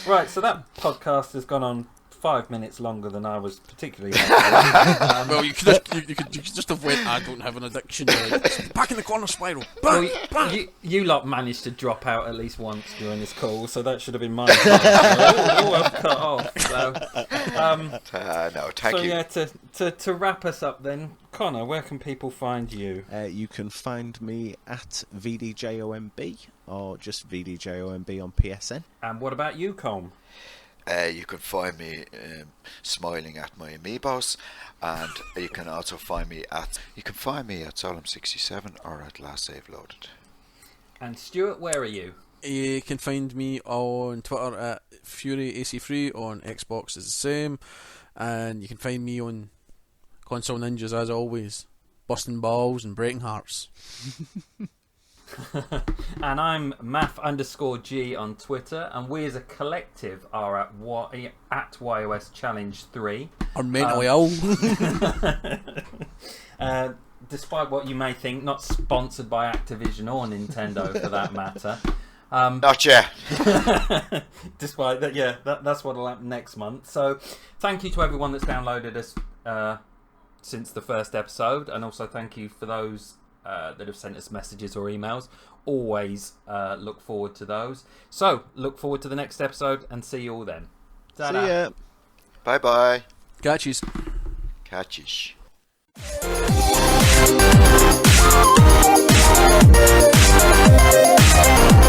Right, so that podcast has gone on 5 minutes longer than I was particularly happy. Well, you could just have went, I don't have an addiction. Back in the corner spiral. You lot managed to drop out at least once during this call, so that should have been my fault. I've cut off. So, no, thank you. Yeah, to wrap us up then, Connor, where can people find you? You can find me at VDJOMB, or just VDJOMB on PSN. And what about you, Colm? You can find me smiling at my Amiibos, and you can also find me at Solom67 or at Last Save Loaded. And Stuart, where are you? You can find me on Twitter at FuryAC3, on Xbox is the same, and you can find me on Console Ninjas as always, busting balls and breaking hearts. And I'm Math_G on Twitter, and we as a collective are at YoS Challenge 3. Are mentally ill. Despite what you may think, not sponsored by Activision or Nintendo for that matter. Not yet. Despite that, yeah, that's what'll happen next month. So thank you to everyone that's downloaded us since the first episode, and also thank you for those that have sent us messages or emails. Always look forward to those. So, look forward to the next episode and see you all then. Ta-da. See ya. Bye-bye. Catches. Catchish. We'll be right back.